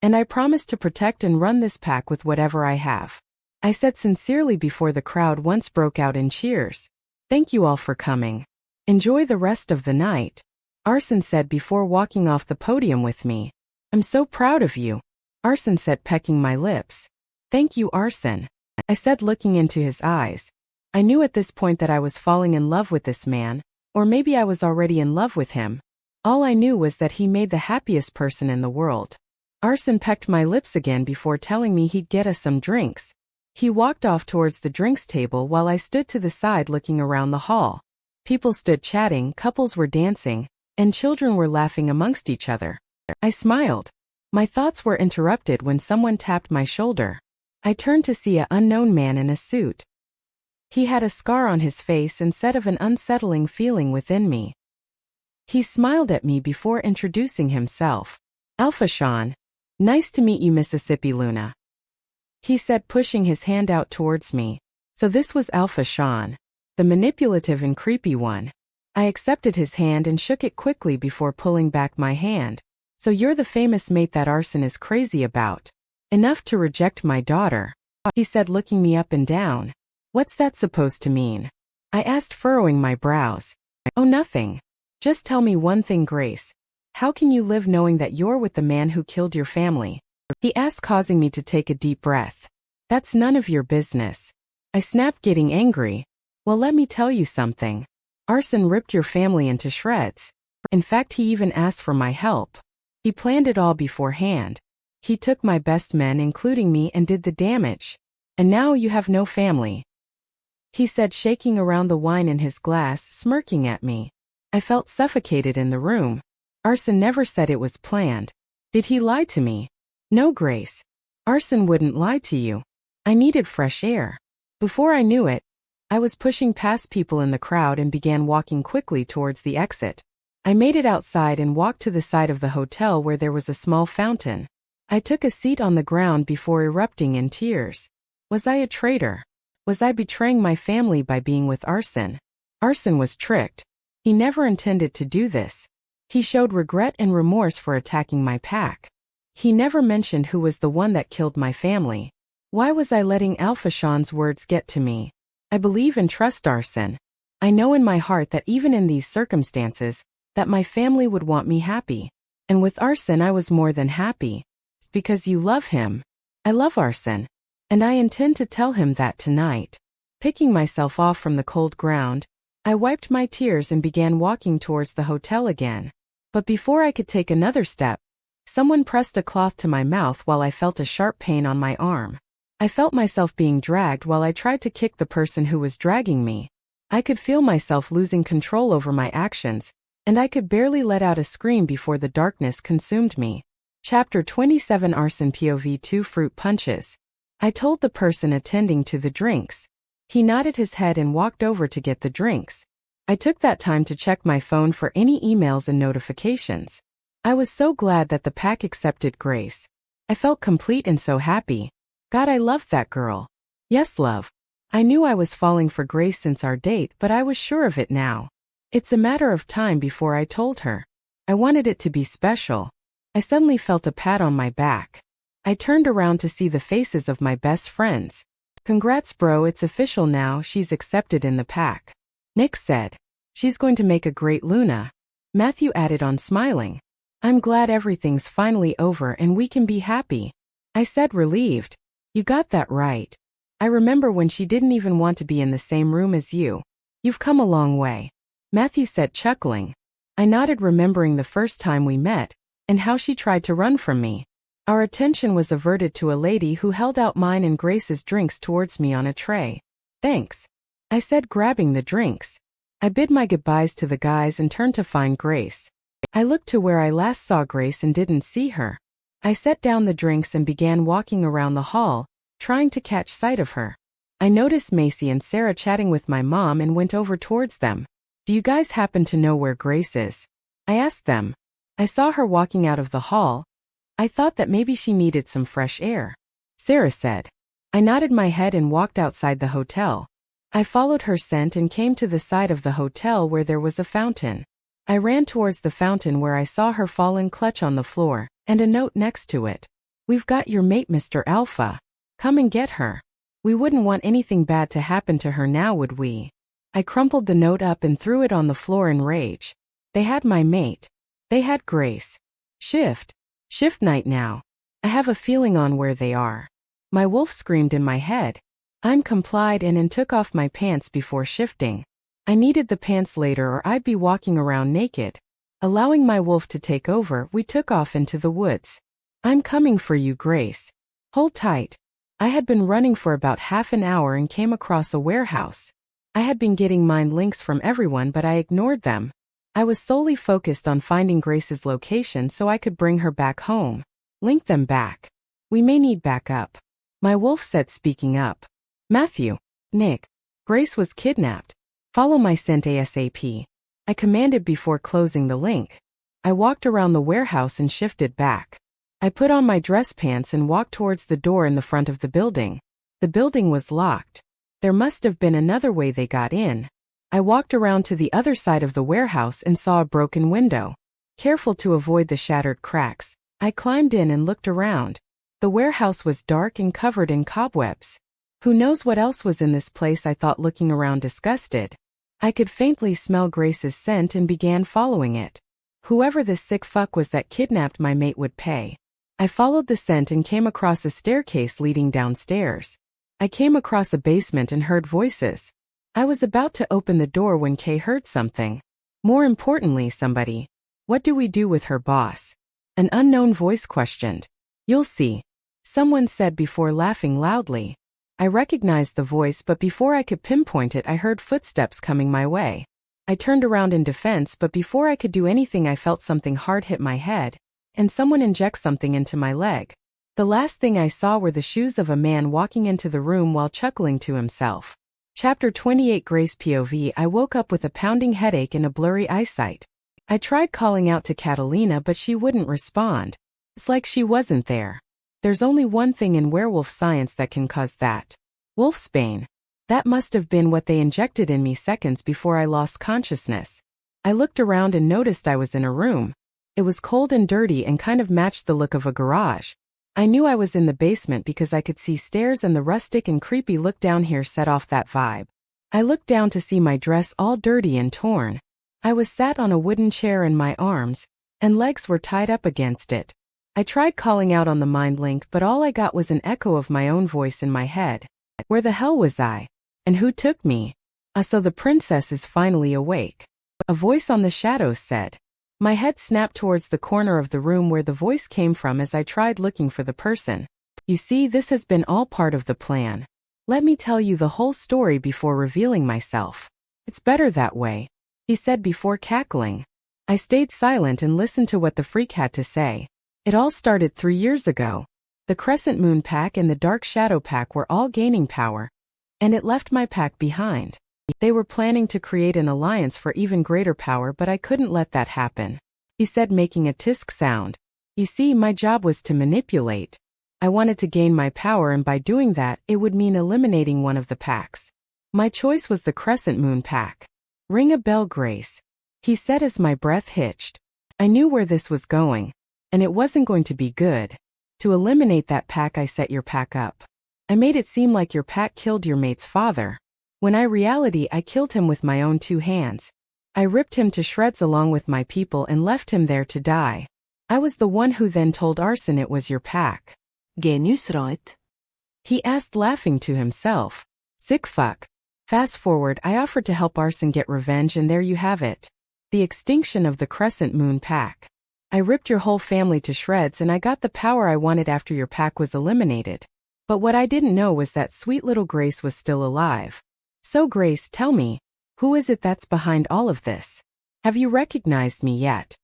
And I promise to protect and run this pack with whatever I have, I said sincerely before the crowd once broke out in cheers. Thank you all for coming. Enjoy the rest of the night, Arsen said before walking off the podium with me. I'm so proud of you, Arsen said, pecking my lips. Thank you, Arsen, I said, looking into his eyes. I knew at this point that I was falling in love with this man, or maybe I was already in love with him. All I knew was that he made the happiest person in the world. Arsen pecked my lips again before telling me he'd get us some drinks. He walked off towards the drinks table while I stood to the side looking around the hall. People stood chatting, couples were dancing, and children were laughing amongst each other. I smiled. My thoughts were interrupted when someone tapped my shoulder. I turned to see an unknown man in a suit. He had a scar on his face and said of an unsettling feeling within me. He smiled at me before introducing himself. Alpha Sean. Nice to meet you, Mississippi Luna, he said, pushing his hand out towards me. So this was Alpha Sean, the manipulative and creepy one. I accepted his hand and shook it quickly before pulling back my hand. So you're the famous mate that Arsen is crazy about. Enough to reject my daughter, he said, looking me up and down. What's that supposed to mean? I asked, furrowing my brows. Oh, nothing. Just tell me one thing, Grace. How can you live knowing that you're with the man who killed your family? He asked, causing me to take a deep breath. That's none of your business, I snapped, getting angry. Well, let me tell you something. Arsen ripped your family into shreds. In fact, he even asked for my help. He planned it all beforehand. He took my best men, including me, and did the damage. And now you have no family, he said, shaking around the wine in his glass, smirking at me. I felt suffocated in the room. Arsen never said it was planned. Did he lie to me? No, Grace. Arsen wouldn't lie to you. I needed fresh air. Before I knew it, I was pushing past people in the crowd and began walking quickly towards the exit. I made it outside and walked to the side of the hotel where there was a small fountain. I took a seat on the ground before erupting in tears. Was I a traitor? Was I betraying my family by being with Arsen? Arsen was tricked. He never intended to do this. He showed regret and remorse for attacking my pack. He never mentioned who was the one that killed my family. Why was I letting Alpha Sean's words get to me? I believe and trust Arsen. I know in my heart that even in these circumstances, that my family would want me happy. And with Arsen I was more than happy. It's because you love him. I love Arsen. And I intend to tell him that tonight. Picking myself off from the cold ground, I wiped my tears and began walking towards the hotel again. But before I could take another step, someone pressed a cloth to my mouth while I felt a sharp pain on my arm. I felt myself being dragged while I tried to kick the person who was dragging me. I could feel myself losing control over my actions, and I could barely let out a scream before the darkness consumed me. Chapter 27, Arsen POV 2 Fruit Punches. I told the person attending to the drinks. He nodded his head and walked over to get the drinks. I took that time to check my phone for any emails and notifications. I was so glad that the pack accepted Grace. I felt complete and so happy. God, I loved that girl. Yes, love. I knew I was falling for Grace since our date, but I was sure of it now. It's a matter of time before I told her. I wanted it to be special. I suddenly felt a pat on my back. I turned around to see the faces of my best friends. Congrats, bro, it's official now, she's accepted in the pack. Nick said. She's going to make a great Luna. Matthew added on, smiling. I'm glad everything's finally over and we can be happy. I said, relieved. You got that right. I remember when she didn't even want to be in the same room as you. You've come a long way. Matthew said, chuckling. I nodded, remembering the first time we met, and how she tried to run from me. Our attention was averted to a lady who held out mine and Grace's drinks towards me on a tray. Thanks, I said, grabbing the drinks. I bid my goodbyes to the guys and turned to find Grace. I looked to where I last saw Grace and didn't see her. I set down the drinks and began walking around the hall, trying to catch sight of her. I noticed Macy and Sarah chatting with my mom and went over towards them. Do you guys happen to know where Grace is? I asked them. I saw her walking out of the hall. I thought that maybe she needed some fresh air. Sarah said. I nodded my head and walked outside the hotel. I followed her scent and came to the side of the hotel where there was a fountain. I ran towards the fountain where I saw her fallen clutch on the floor, and a note next to it. We've got your mate, Mr. Alpha. Come and get her. We wouldn't want anything bad to happen to her now, would we? I crumpled the note up and threw it on the floor in rage. They had my mate. They had Grace. Shift night now. I have a feeling on where they are. My wolf screamed in my head. I'm complied and took off my pants before shifting. I needed the pants later or I'd be walking around naked. Allowing my wolf to take over, we took off into the woods. I'm coming for you, Grace. Hold tight. I had been running for about half an hour and came across a warehouse. I had been getting mind links from everyone, but I ignored them. I was solely focused on finding Grace's location so I could bring her back home. Link them back. We may need backup. My wolf said, speaking up. Matthew. Nick. Grace was kidnapped. Follow my scent ASAP. I commanded before closing the link. I walked around the warehouse and shifted back. I put on my dress pants and walked towards the door in the front of the building. The building was locked. There must have been another way they got in. I walked around to the other side of the warehouse and saw a broken window. Careful to avoid the shattered cracks, I climbed in and looked around. The warehouse was dark and covered in cobwebs. Who knows what else was in this place, I thought, looking around disgusted. I could faintly smell Grace's scent and began following it. Whoever this sick fuck was that kidnapped my mate would pay. I followed the scent and came across a staircase leading downstairs. I came across a basement and heard voices. I was about to open the door when Kay heard something. More importantly, somebody. What do we do with her, boss? An unknown voice questioned. You'll see. Someone said before laughing loudly. I recognized the voice, but before I could pinpoint it, I heard footsteps coming my way. I turned around in defense, but before I could do anything, I felt something hard hit my head, and someone inject something into my leg. The last thing I saw were the shoes of a man walking into the room while chuckling to himself. Chapter 28, Grace POV. I woke up with a pounding headache and a blurry eyesight. I tried calling out to Catalina, but she wouldn't respond. It's like she wasn't there. There's only one thing in werewolf science that can cause that. Wolfsbane. That must have been what they injected in me seconds before I lost consciousness. I looked around and noticed I was in a room. It was cold and dirty and kind of matched the look of a garage. I knew I was in the basement because I could see stairs, and the rustic and creepy look down here set off that vibe. I looked down to see my dress all dirty and torn. I was sat on a wooden chair and my arms and legs were tied up against it. I tried calling out on the mind link, but all I got was an echo of my own voice in my head. Where the hell was I? And who took me? So the princess is finally awake. A voice on the shadows said. My head snapped towards the corner of the room where the voice came from as I tried looking for the person. You see, this has been all part of the plan. Let me tell you the whole story before revealing myself. It's better that way, he said before cackling. I stayed silent and listened to what the freak had to say. It all started 3 years ago. The Crescent Moon Pack and the Dark Shadow Pack were all gaining power, and it left my pack behind. They were planning to create an alliance for even greater power, but I couldn't let that happen. he said, making a tisk sound. You see, my job was to manipulate. I wanted to gain my power, and by doing that, it would mean eliminating one of the packs. My choice was the Crescent Moon pack. Ring a bell, Grace, he said as my breath hitched. I knew where this was going, and it wasn't going to be good. To eliminate that pack, I set your pack up. I made it seem like your pack killed your mate's father, when in reality I killed him with my own 2 hands. I ripped him to shreds along with my people and left him there to die. I was the one who then told Arsen it was your pack. Genius, right? He asked, laughing to himself. Sick fuck. Fast forward, I offered to help Arsen get revenge, and there you have it. The extinction of the Crescent Moon pack. I ripped your whole family to shreds, and I got the power I wanted after your pack was eliminated. But what I didn't know was that sweet little Grace was still alive. So Grace, tell me, who is it that's behind all of this? Have you recognized me yet?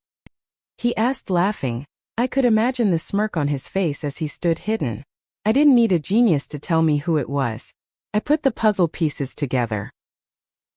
He asked, laughing. I could imagine the smirk on his face as he stood hidden. I didn't need a genius to tell me who it was. I put the puzzle pieces together.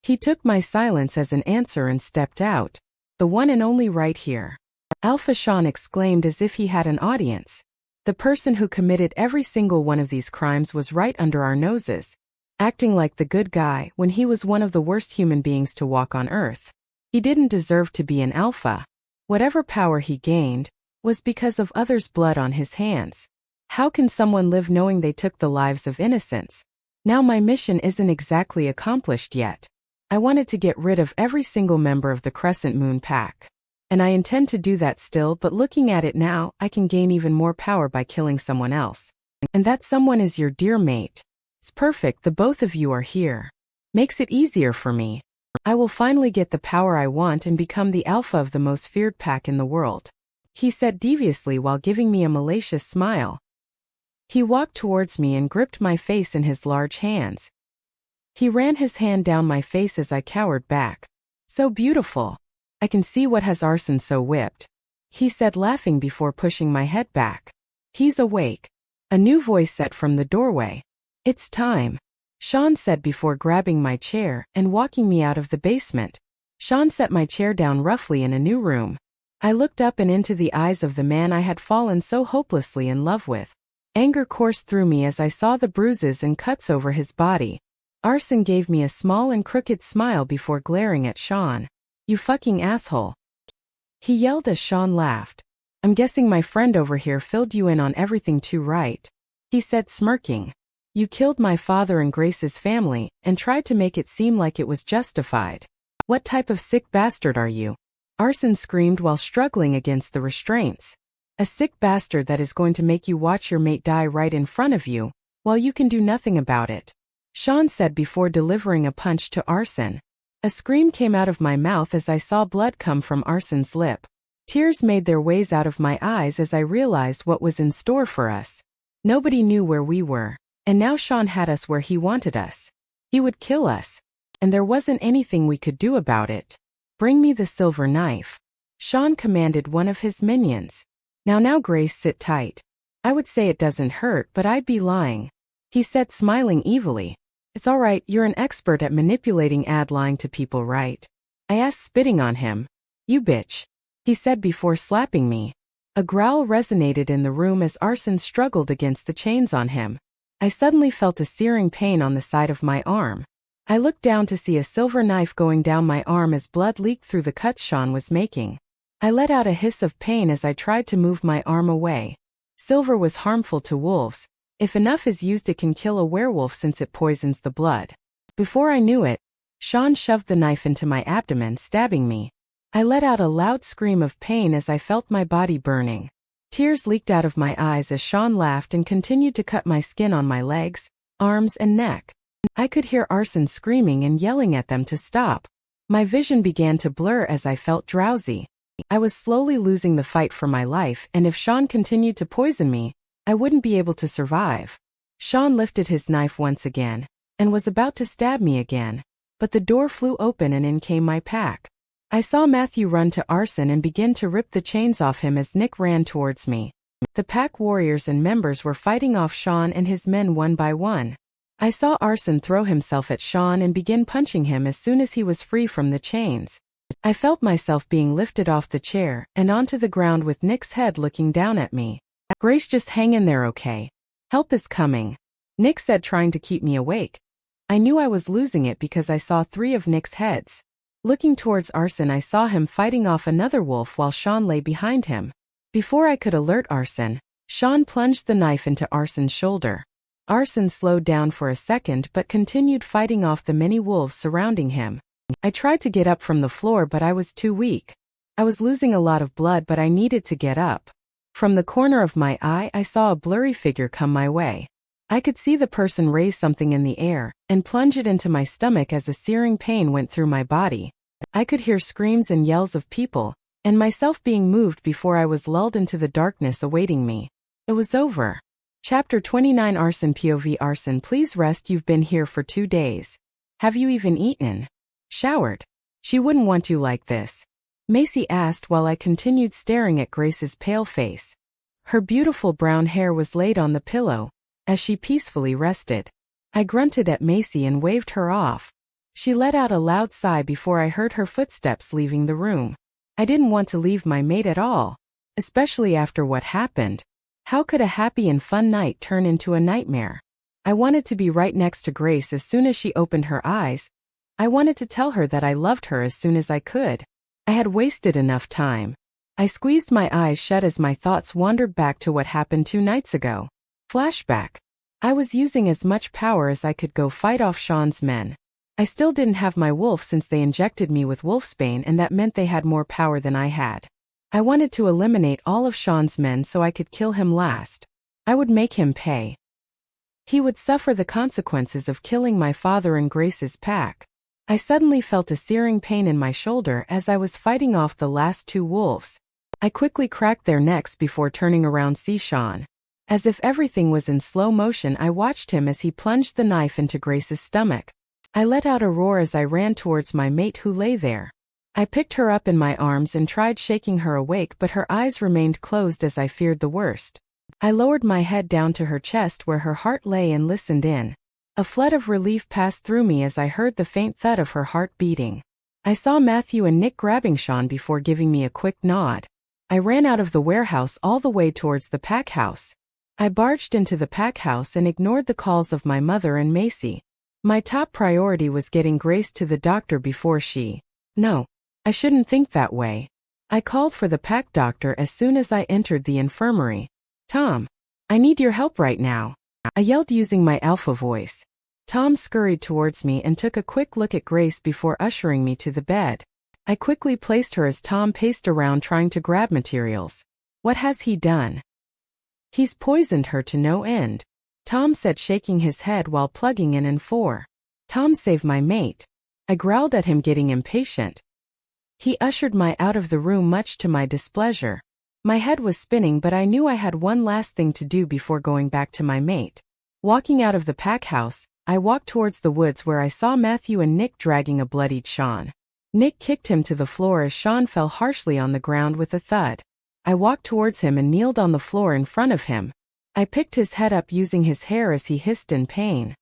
He took my silence as an answer and stepped out. The one and only right here. Alpha, Sean exclaimed as if he had an audience. The person who committed every single one of these crimes was right under our noses, acting like the good guy when he was one of the worst human beings to walk on Earth. He didn't deserve to be an alpha. Whatever power he gained was because of others' blood on his hands. How can someone live knowing they took the lives of innocents? Now my mission isn't exactly accomplished yet. I wanted to get rid of every single member of the Crescent Moon pack. And I intend to do that still, but looking at it now, I can gain even more power by killing someone else. And that someone is your dear mate. It's perfect, the both of you are here. Makes it easier for me. I will finally get the power I want and become the alpha of the most feared pack in the world, he said deviously while giving me a malicious smile. He walked towards me and gripped my face in his large hands. He ran his hand down my face as I cowered back. So beautiful. I can see what has Arsen so whipped, he said, laughing before pushing my head back. He's awake. A new voice said from the doorway. It's time, Sean said before grabbing my chair and walking me out of the basement. Sean set my chair down roughly in a new room. I looked up and into the eyes of the man I had fallen so hopelessly in love with. Anger coursed through me as I saw the bruises and cuts over his body. Arsen gave me a small and crooked smile before glaring at Sean. You fucking asshole, he yelled as Sean laughed. I'm guessing my friend over here filled you in on everything too, right? He said, smirking. You killed my father and Grace's family and tried to make it seem like it was justified. What type of sick bastard are you? Arsen screamed while struggling against the restraints. A sick bastard that is going to make you watch your mate die right in front of you, while you can do nothing about it, Sean said before delivering a punch to Arsen. A scream came out of my mouth as I saw blood come from Arsen's lip. Tears made their ways out of my eyes as I realized what was in store for us. Nobody knew where we were, and now Sean had us where he wanted us. He would kill us, and there wasn't anything we could do about it. Bring me the silver knife, Sean commanded one of his minions. Now Grace, sit tight. I would say it doesn't hurt, but I'd be lying, he said, smiling evilly. It's all right, you're an expert at manipulating lying to people, right? I asked, spitting on him. You bitch, he said before slapping me. A growl resonated in the room as Arsen struggled against the chains on him. I suddenly felt a searing pain on the side of my arm. I looked down to see a silver knife going down my arm as blood leaked through the cuts Sean was making. I let out a hiss of pain as I tried to move my arm away. Silver was harmful to wolves. If enough is used, it can kill a werewolf since it poisons the blood. Before I knew it, Sean shoved the knife into my abdomen, stabbing me. I let out a loud scream of pain as I felt my body burning. Tears leaked out of my eyes as Sean laughed and continued to cut my skin on my legs, arms, and neck. I could hear Arsen screaming and yelling at them to stop. My vision began to blur as I felt drowsy. I was slowly losing the fight for my life, and if Sean continued to poison me, I wouldn't be able to survive. Sean lifted his knife once again, and was about to stab me again, but the door flew open and in came my pack. I saw Matthew run to Arsen and begin to rip the chains off him as Nick ran towards me. The pack warriors and members were fighting off Sean and his men one by one. I saw Arsen throw himself at Sean and begin punching him as soon as he was free from the chains. I felt myself being lifted off the chair and onto the ground with Nick's head looking down at me. Grace, just hang in there, okay? Help is coming, Nick said, trying to keep me awake. I knew I was losing it because I saw 3 of Nick's heads. Looking towards Arsen, I saw him fighting off another wolf while Sean lay behind him. Before I could alert Arsen, Sean plunged the knife into Arsen's shoulder. Arsen slowed down for a second but continued fighting off the many wolves surrounding him. I tried to get up from the floor, but I was too weak. I was losing a lot of blood, but I needed to get up. From the corner of my eye, I saw a blurry figure come my way. I could see the person raise something in the air and plunge it into my stomach as a searing pain went through my body. I could hear screams and yells of people, and myself being moved before I was lulled into the darkness awaiting me. It was over. Chapter 29. Arsen POV. Arsen, please rest. You've been here for 2 days. Have you even eaten? Showered? She wouldn't want you like this, Macy asked while I continued staring at Grace's pale face. Her beautiful brown hair was laid on the pillow as she peacefully rested. I grunted at Macy and waved her off. She let out a loud sigh before I heard her footsteps leaving the room. I didn't want to leave my mate at all, especially after what happened. How could a happy and fun night turn into a nightmare? I wanted to be right next to Grace as soon as she opened her eyes. I wanted to tell her that I loved her as soon as I could. I had wasted enough time. I squeezed my eyes shut as my thoughts wandered back to what happened 2 nights ago. Flashback. I was using as much power as I could go fight off Sean's men. I still didn't have my wolf since they injected me with wolfsbane, and that meant they had more power than I had. I wanted to eliminate all of Sean's men so I could kill him last. I would make him pay. He would suffer the consequences of killing my father and Grace's pack. I suddenly felt a searing pain in my shoulder as I was fighting off the last 2 wolves. I quickly cracked their necks before turning around to see Sean. As if everything was in slow motion, I watched him as he plunged the knife into Grace's stomach. I let out a roar as I ran towards my mate who lay there. I picked her up in my arms and tried shaking her awake, but her eyes remained closed as I feared the worst. I lowered my head down to her chest where her heart lay and listened in. A flood of relief passed through me as I heard the faint thud of her heart beating. I saw Matthew and Nick grabbing Sean before giving me a quick nod. I ran out of the warehouse all the way towards the pack house. I barged into the pack house and ignored the calls of my mother and Macy. My top priority was getting Grace to the doctor before she... No, I shouldn't think that way. I called for the pack doctor as soon as I entered the infirmary. Tom, I need your help right now, I yelled using my alpha voice. Tom scurried towards me and took a quick look at Grace before ushering me to the bed. I quickly placed her as Tom paced around trying to grab materials. What has he done? He's poisoned her to no end, Tom said, shaking his head while plugging in N4. Tom, save my mate. I growled at him, getting impatient. He ushered me out of the room much to my displeasure. My head was spinning, but I knew I had one last thing to do before going back to my mate. Walking out of the pack house, I walked towards the woods where I saw Matthew and Nick dragging a bloodied Sean. Nick kicked him to the floor as Sean fell harshly on the ground with a thud. I walked towards him and kneeled on the floor in front of him. I picked his head up using his hair as he hissed in pain.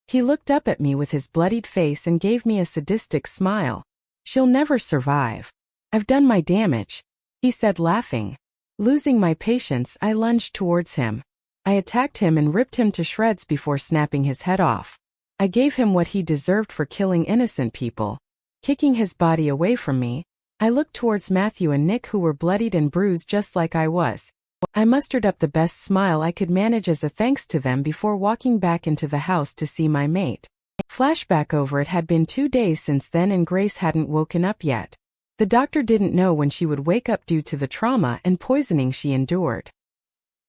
He looked up at me with his bloodied face and gave me a sadistic smile. She'll never survive. I've done my damage, he said, laughing. Losing my patience, I lunged towards him. I attacked him and ripped him to shreds before snapping his head off. I gave him what he deserved for killing innocent people. Kicking his body away from me, I looked towards Matthew and Nick, who were bloodied and bruised just like I was. I mustered up the best smile I could manage as a thanks to them before walking back into the house to see my mate. Flashback over. It had been 2 days since then and Grace hadn't woken up yet. The doctor didn't know when she would wake up due to the trauma and poisoning she endured.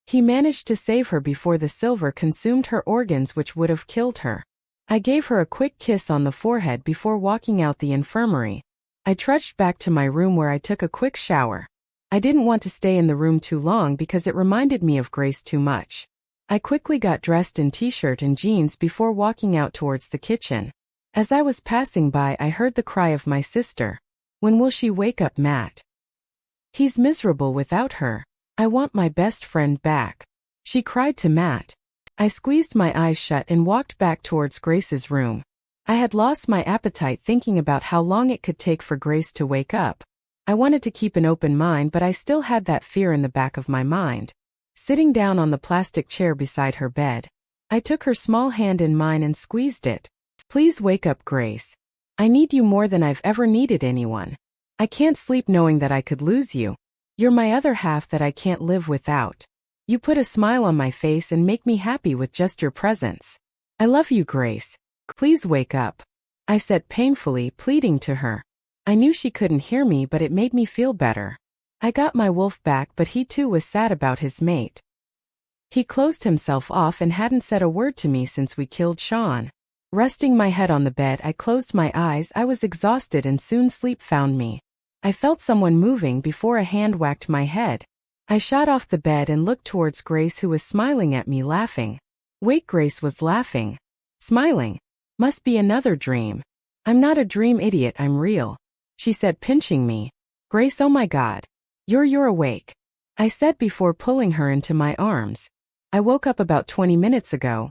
He managed to save her before the silver consumed her organs, which would have killed her. I gave her a quick kiss on the forehead before walking out the infirmary. I trudged back to my room where I took a quick shower. I didn't want to stay in the room too long because it reminded me of Grace too much. I quickly got dressed in t-shirt and jeans before walking out towards the kitchen. As I was passing by, I heard the cry of my sister. When will she wake up, Matt? He's miserable without her. I want my best friend back, she cried to Matt. I squeezed my eyes shut and walked back towards Grace's room. I had lost my appetite thinking about how long it could take for Grace to wake up. I wanted to keep an open mind, but I still had that fear in the back of my mind. Sitting down on the plastic chair beside her bed, I took her small hand in mine and squeezed it. Please wake up, Grace. I need you more than I've ever needed anyone. I can't sleep knowing that I could lose you. You're my other half that I can't live without. You put a smile on my face and make me happy with just your presence. I love you, Grace. Please wake up, I said painfully, pleading to her. I knew she couldn't hear me, but it made me feel better. I got my wolf back, but he too was sad about his mate. He closed himself off and hadn't said a word to me since we killed Sean. Resting my head on the bed, I closed my eyes. I was exhausted and soon sleep found me. I felt someone moving before a hand whacked my head. I shot off the bed and looked towards Grace, who was smiling at me, laughing. Wait, Grace was laughing. Smiling. Must be another dream. I'm not a dream, idiot, I'm real, she said, pinching me. Grace, oh my God. You're awake, I said before pulling her into my arms. I woke up about 20 minutes ago.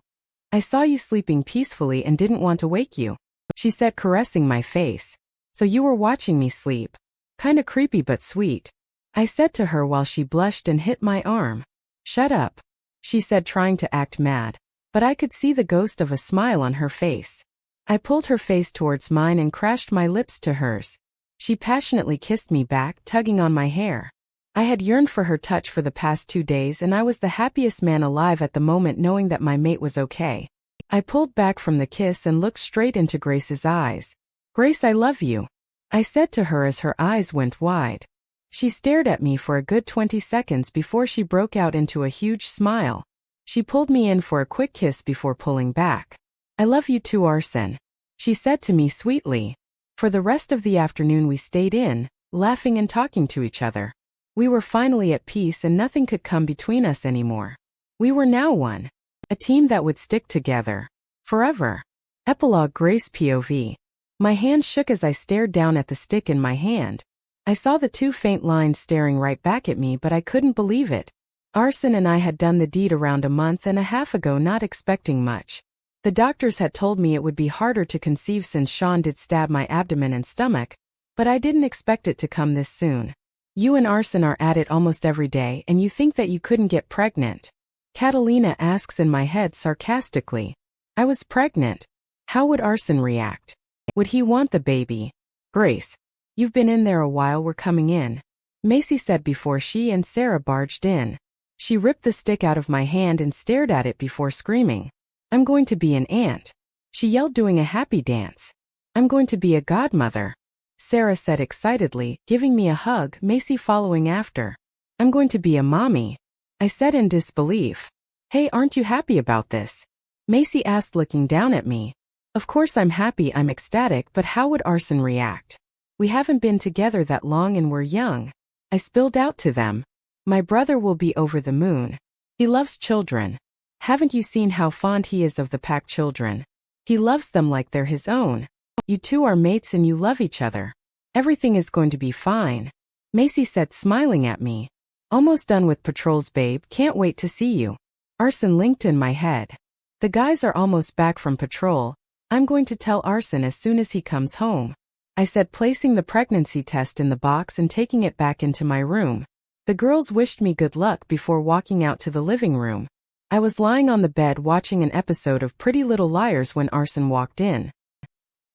I saw you sleeping peacefully and didn't want to wake you, she said, caressing my face. So you were watching me sleep. Kinda creepy but sweet, I said to her while she blushed and hit my arm. Shut up, she said, trying to act mad. But I could see the ghost of a smile on her face. I pulled her face towards mine and crashed my lips to hers. She passionately kissed me back, tugging on my hair. I had yearned for her touch for the past 2 days, and I was the happiest man alive at the moment, knowing that my mate was okay. I pulled back from the kiss and looked straight into Grace's eyes. Grace, I love you, I said to her as her eyes went wide. She stared at me for a good 20 seconds before she broke out into a huge smile. She pulled me in for a quick kiss before pulling back. I love you too, Arsen, she said to me sweetly. For the rest of the afternoon we stayed in, laughing and talking to each other. We were finally at peace and nothing could come between us anymore. We were now one. A team that would stick together. Forever. Epilogue. Grace POV. My hand shook as I stared down at the stick in my hand. I saw the 2 faint lines staring right back at me, but I couldn't believe it. Arsen and I had done the deed around a month and a half ago, not expecting much. The doctors had told me it would be harder to conceive since Sean did stab my abdomen and stomach, but I didn't expect it to come this soon. You and Arsen are at it almost every day, and you think that you couldn't get pregnant? Catalina asks in my head sarcastically. I was pregnant. How would Arsen react? Would he want the baby? Grace, you've been in there a while, we're coming in, Macy said before she and Sarah barged in. She ripped the stick out of my hand and stared at it before screaming. I'm going to be an aunt, she yelled, doing a happy dance. I'm going to be a godmother, Sarah said excitedly, giving me a hug, Macy following after. I'm going to be a mommy, I said in disbelief. Hey, aren't you happy about this? Macy asked, looking down at me. Of course I'm happy, I'm ecstatic, but how would Arsen react? We haven't been together that long and we're young, I spilled out to them. My brother will be over the moon. He loves children. Haven't you seen how fond he is of the pack children? He loves them like they're his own. You two are mates and you love each other. Everything is going to be fine, Macy said, smiling at me. Almost done with patrols, babe, can't wait to see you. Arsen linked in my head. The guys are almost back from patrol. I'm going to tell Arsen as soon as he comes home, I said, placing the pregnancy test in the box and taking it back into my room. The girls wished me good luck before walking out to the living room. I was lying on the bed watching an episode of Pretty Little Liars when Arsen walked in.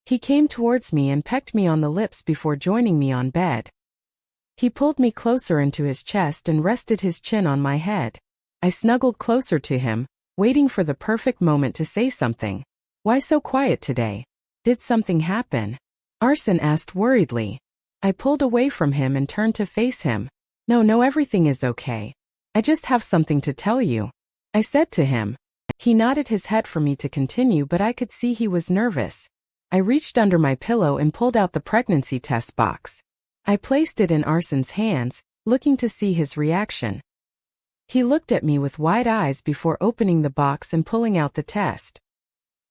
He came towards me and pecked me on the lips before joining me on bed. He pulled me closer into his chest and rested his chin on my head. I snuggled closer to him, waiting for the perfect moment to say something. Why so quiet today? Did something happen? Arsen asked worriedly. I pulled away from him and turned to face him. No, everything is okay. I just have something to tell you, I said to him. He nodded his head for me to continue, but I could see he was nervous. I reached under my pillow and pulled out the pregnancy test box. I placed it in Arsen's hands, looking to see his reaction. He looked at me with wide eyes before opening the box and pulling out the test.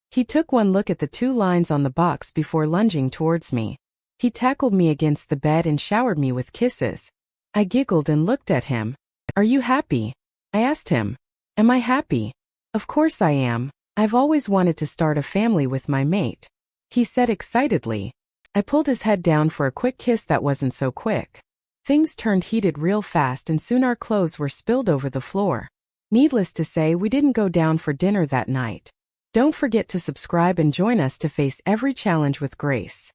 He took one look at the 2 lines on the box before lunging towards me. He tackled me against the bed and showered me with kisses. I giggled and looked at him. Are you happy? I asked him. Am I happy? Of course I am. I've always wanted to start a family with my mate. he said excitedly. I pulled his head down for a quick kiss that wasn't so quick. Things turned heated real fast and soon our clothes were spilled over the floor. Needless to say, we didn't go down for dinner that night. Don't forget to subscribe and join us to face every challenge with grace.